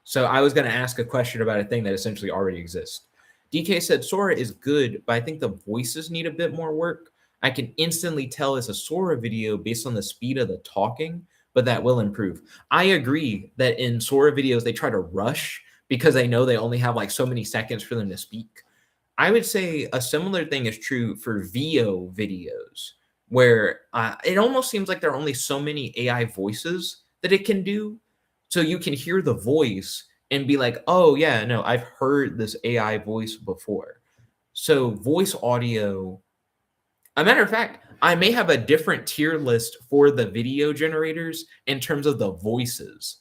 So I was going to ask a question about a thing that essentially already exists. DK said Sora is good, but I think the voices need a bit more work. I can instantly tell it's a Sora video based on the speed of the talking, but that will improve. I agree that in Sora videos, they try to rush because they know they only have like so many seconds for them to speak. I would say a similar thing is true for VO videos, where it almost seems like there are only so many AI voices that it can do. So you can hear the voice and be like, oh, yeah, no, I've heard this AI voice before. So voice audio, a matter of fact, I may have a different tier list for the video generators in terms of the voices.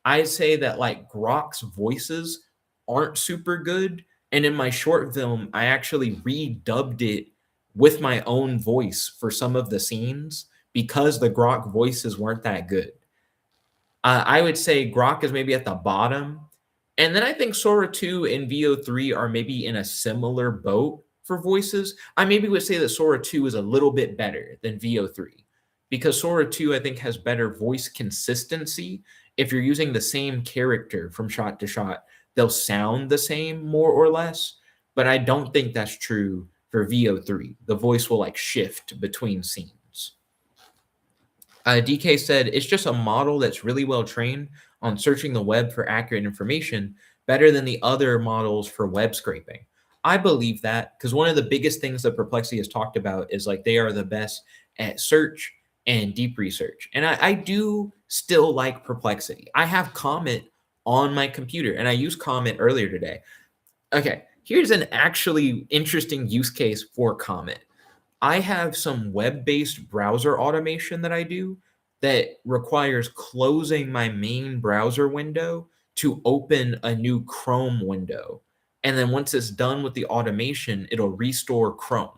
I say that like Grok's voices aren't super good. And in my short film, I actually redubbed it with my own voice for some of the scenes because the Grok voices weren't that good. I would say Grok is maybe at the bottom. And then I think Sora 2 and VO3 are maybe in a similar boat for voices. I maybe would say that Sora 2 is a little bit better than VO3 because Sora 2, I think, has better voice consistency. If you're using the same character from shot to shot, they'll sound the same more or less. But I don't think that's true for VO3. The voice will like shift between scenes. DK said, it's just a model that's really well trained on searching the web for accurate information, better than the other models for web scraping. I believe that because one of the biggest things that Perplexity has talked about is like they are the best at search and deep research. And I do still like Perplexity. I have Comet on my computer and I used Comet earlier today. Okay, here's an actually interesting use case for Comet. I have some web-based browser automation that I do that requires closing my main browser window to open a new Chrome window. And then once it's done with the automation, it'll restore Chrome.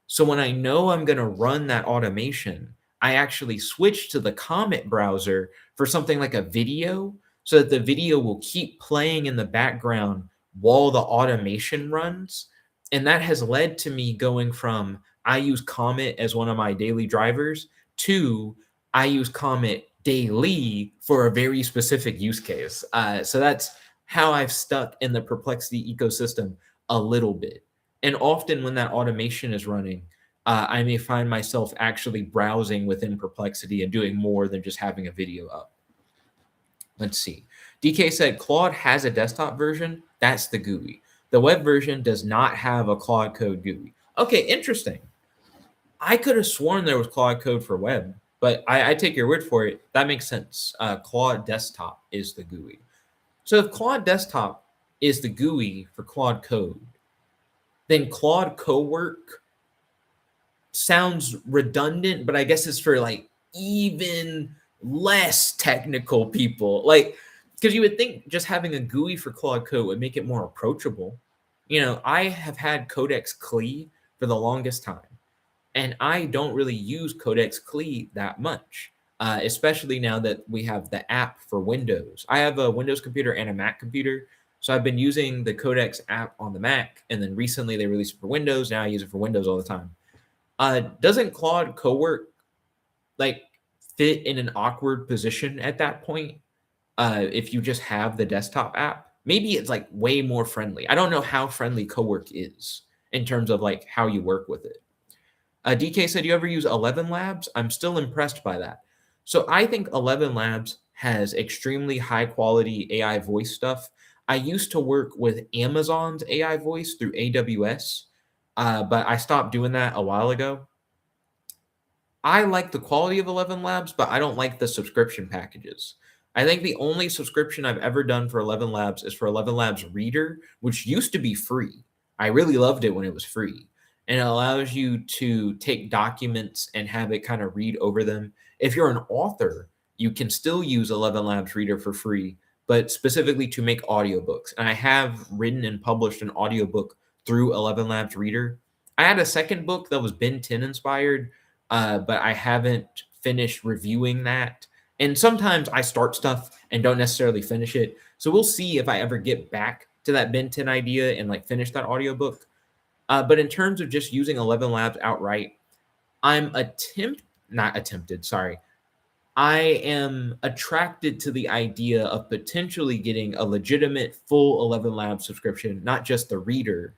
So when I know I'm going to run that automation, I actually switch to the Comet browser for something like a video so that the video will keep playing in the background while the automation runs. And that has led to me going from I use Comet as one of my daily drivers to I use Comet daily for a very specific use case. So that's how I've stuck in the Perplexity ecosystem a little bit. And often when that automation is running, I may find myself actually browsing within Perplexity and doing more than just having a video up. Let's see. DK said Claude has a desktop version. That's the GUI. The web version does not have a Claude Code GUI. Okay, interesting. I could have sworn there was Claude Code for web, but I take your word for it. That makes sense. Claude Desktop is the GUI. So if Claude Desktop is the GUI for Claude Code, then Claude Cowork sounds redundant, but I guess it's for like even less technical people. Like, because you would think just having a GUI for Claude Code would make it more approachable. You know, I have had Codex CLI for the longest time, and I don't really use Codex CLI that much, especially now that we have the app for Windows. I have a Windows computer and a Mac computer, so I've been using the Codex app on the Mac, and then recently they released it for Windows. Now I use it for Windows all the time. Doesn't Claude Cowork like fit in an awkward position at that point? If you just have the desktop app, maybe it's like way more friendly. I don't know how friendly Cowork is in terms of like how you work with it. DK said, you ever use 11 Labs? I'm still impressed by that. So I think 11 Labs has extremely high quality AI voice stuff. I used to work with Amazon's AI voice through AWS, but I stopped doing that a while ago. I like the quality of 11 Labs, but I don't like the subscription packages. I think the only subscription I've ever done for 11 Labs is for 11 Labs Reader, which used to be free. I really loved it when it was free. And it allows you to take documents and have it kind of read over them. If you're an author, you can still use 11 Labs Reader for free, but specifically to make audiobooks. And I have written and published an audiobook through 11 Labs Reader. I had a second book that was Ben 10 inspired, but I haven't finished reviewing that. And sometimes I start stuff and don't necessarily finish it. So we'll see if I ever get back to that Ben 10 idea and like finish that audiobook. But in terms of just using 11 Labs outright, I am attracted to the idea of potentially getting a legitimate full 11 Labs subscription, not just the reader,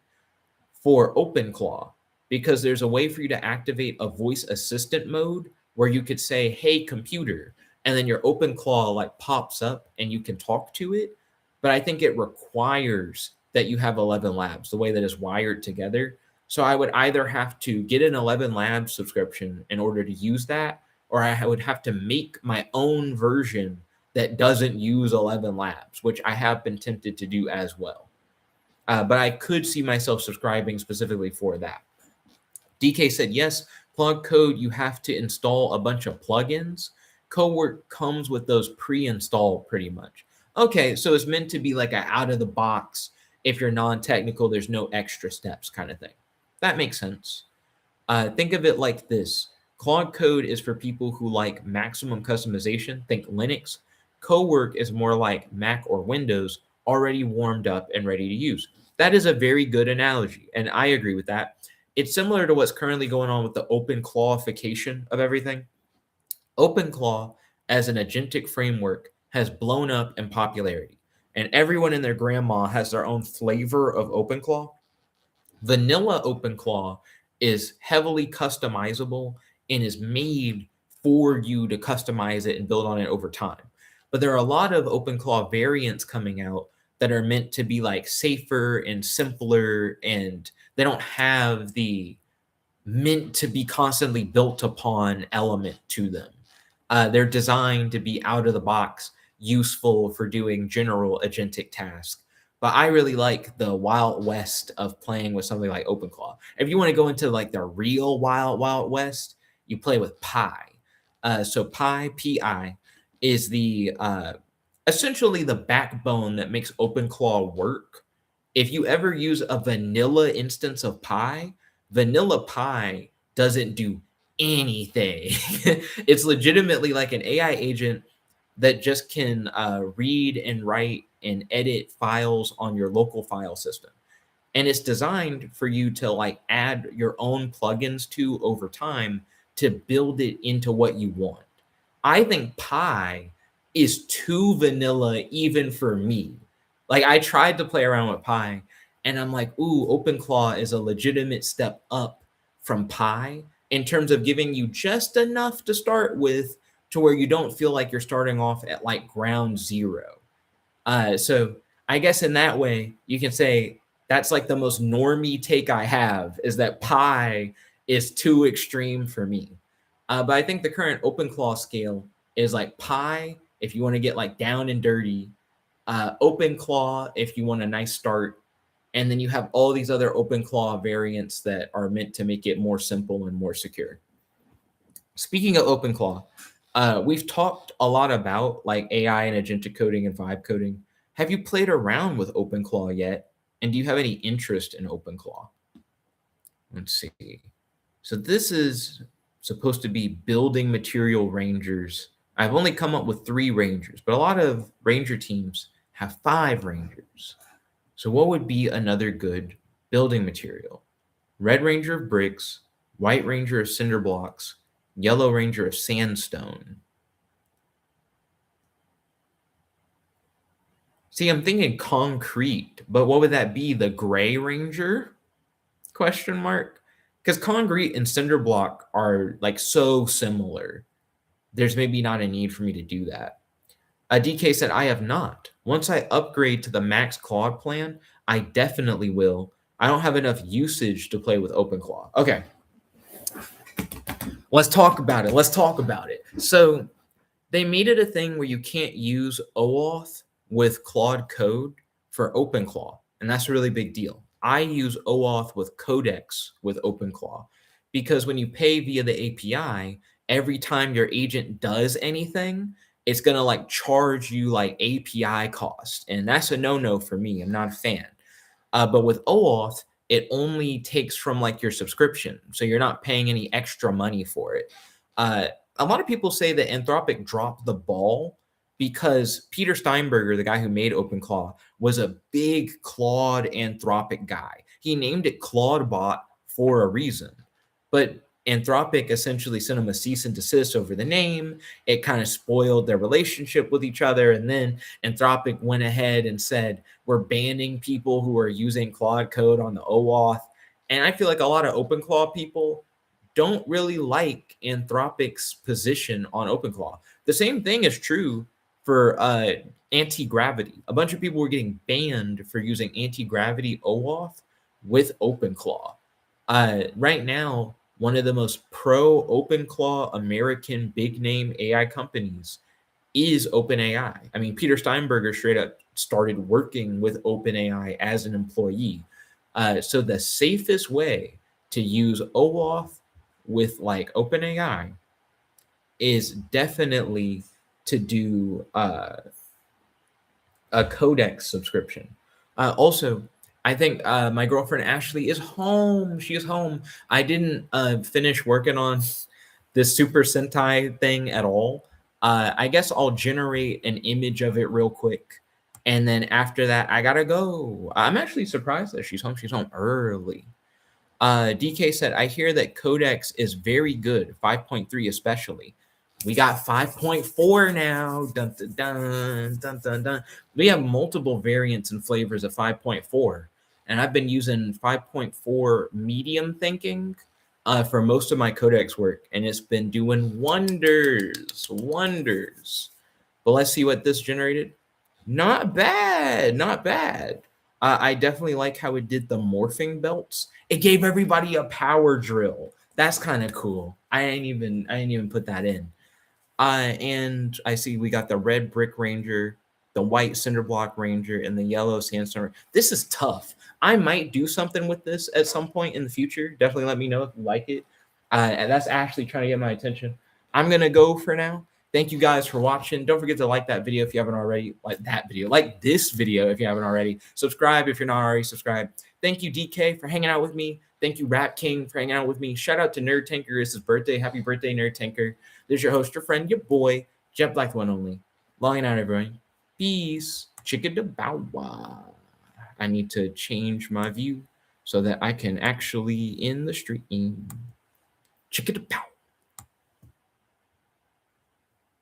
for OpenClaw, because there's a way for you to activate a voice assistant mode where you could say, hey, computer, and then your OpenClaw like pops up and you can talk to it. But I think it requires that you have 11 Labs, the way that it's wired together. So I would either have to get an 11 Labs subscription in order to use that, or I would have to make my own version that doesn't use 11 Labs, which I have been tempted to do as well. But I could see myself subscribing specifically for that. DK said, yes, Claude Code, you have to install a bunch of plugins. Cowork comes with those pre-installed pretty much. Okay, so it's meant to be like an out-of-the-box, if you're non-technical, there's no extra steps kind of thing. That makes sense. Think of it like this. Claude Code is for people who like maximum customization. Think Linux. Cowork is more like Mac or Windows, already warmed up and ready to use. That is a very good analogy, and I agree with that. It's similar to what's currently going on with the OpenClawification of everything. OpenClaw, as an agentic framework, has blown up in popularity, and everyone and their grandma has their own flavor of OpenClaw. Vanilla OpenClaw is heavily customizable and is made for you to customize it and build on it over time. But there are a lot of OpenClaw variants coming out that are meant to be like safer and simpler, and they don't have the meant to be constantly built upon element to them. They're designed to be out of the box, useful for doing general agentic tasks. But I really like the Wild West of playing with something like OpenClaw. If you want to go into like the real Wild West, you play with Pi. So Pi, P-I, is the essentially the backbone that makes OpenClaw work. If you ever use a vanilla instance of Pi, vanilla Pi doesn't do anything. It's legitimately like an AI agent that just can read and write and edit files on your local file system. And it's designed for you to like add your own plugins to over time to build it into what you want. I think Pi is too vanilla even for me. Like I tried to play around with Pi and I'm like, ooh, OpenClaw is a legitimate step up from Pi in terms of giving you just enough to start with to where you don't feel like you're starting off at like ground zero. So I guess in that way, you can say that's like the most normie take I have, is that Pi is too extreme for me. But I think the current OpenClaw scale is like Pi if you want to get like down and dirty, OpenClaw if you want a nice start, and then you have all these other OpenClaw variants that are meant to make it more simple and more secure. Speaking of OpenClaw, we've talked a lot about like AI and agentic coding and vibe coding. Have you played around with OpenClaw yet? And do you have any interest in OpenClaw? Let's see. So this is supposed to be building material rangers. I've only come up with 3 rangers, but a lot of ranger teams have 5 rangers. So what would be another good building material? Red ranger of bricks, white ranger of cinder blocks, yellow ranger of sandstone. See, I'm thinking concrete, but what would that be? The gray ranger? Question mark. Because concrete and cinder block are like so similar. There's maybe not a need for me to do that. DK said, I have not. Once I upgrade to the max Claude plan, I definitely will. I don't have enough usage to play with OpenClaw. Okay. Let's talk about it. So they made it a thing where you can't use OAuth with Claude Code for OpenClaw, and that's a really big deal. I use OAuth with Codex with OpenClaw because when you pay via the API, every time your agent does anything, it's going to like charge you like API cost. And that's a no-no for me. I'm not a fan. But with OAuth, it only takes from like your subscription. So you're not paying any extra money for it. A lot of people say that Anthropic dropped the ball because Peter Steinberger, the guy who made OpenClaw, was a big Claude Anthropic guy. He named it Claudebot for a reason. But Anthropic essentially sent him a cease and desist over the name. It kind of spoiled their relationship with each other. And then Anthropic went ahead and said, we're banning people who are using Claude code on the OAuth. And I feel like a lot of OpenClaw people don't really like Anthropic's position on OpenClaw. The same thing is true for anti-gravity. A bunch of people were getting banned for using anti-gravity OAuth with OpenClaw. Right now, one of the most pro OpenClaw American big name AI companies is OpenAI. I mean, Peter Steinberger straight up started working with OpenAI as an employee. So the safest way to use OAuth with like OpenAI is definitely to do a Codex subscription. Also, I think my girlfriend Ashley is home. She is home. I didn't finish working on this Super Sentai thing at all. I guess I'll generate an image of it real quick. And then after that, I gotta go. I'm actually surprised that she's home. She's home early. DK said, I hear that Codex is very good, 5.3 especially. We got 5.4 now. Dun, dun, dun, dun, dun, dun. We have multiple variants and flavors of 5.4. And I've been using 5.4 medium thinking for most of my Codex work. And it's been doing wonders. But let's see what this generated. Not bad. I definitely like how it did the morphing belts. It gave everybody a power drill. That's kind of cool. I didn't even put that in. And I see we got the red brick ranger, the white cinder block ranger, and the yellow sandstone. This is tough. I might do something with this at some point in the future. Definitely let me know if you like it. And that's actually trying to get my attention. I'm going to go for now. Thank you guys for watching. Don't forget to like that video if you haven't already. Like this video if you haven't already. Subscribe if you're not already subscribed. Thank you, DK, for hanging out with me. Thank you, Rap King, for hanging out with me. Shout out to Nerd Tanker. It's his birthday. Happy birthday, Nerd Tanker. There's your host, your friend, your boy, Jet Black One Only. Logging out, everyone. Peace. Chicka da bow wow. I need to change my view so that I can actually end the stream. Chicka da bow.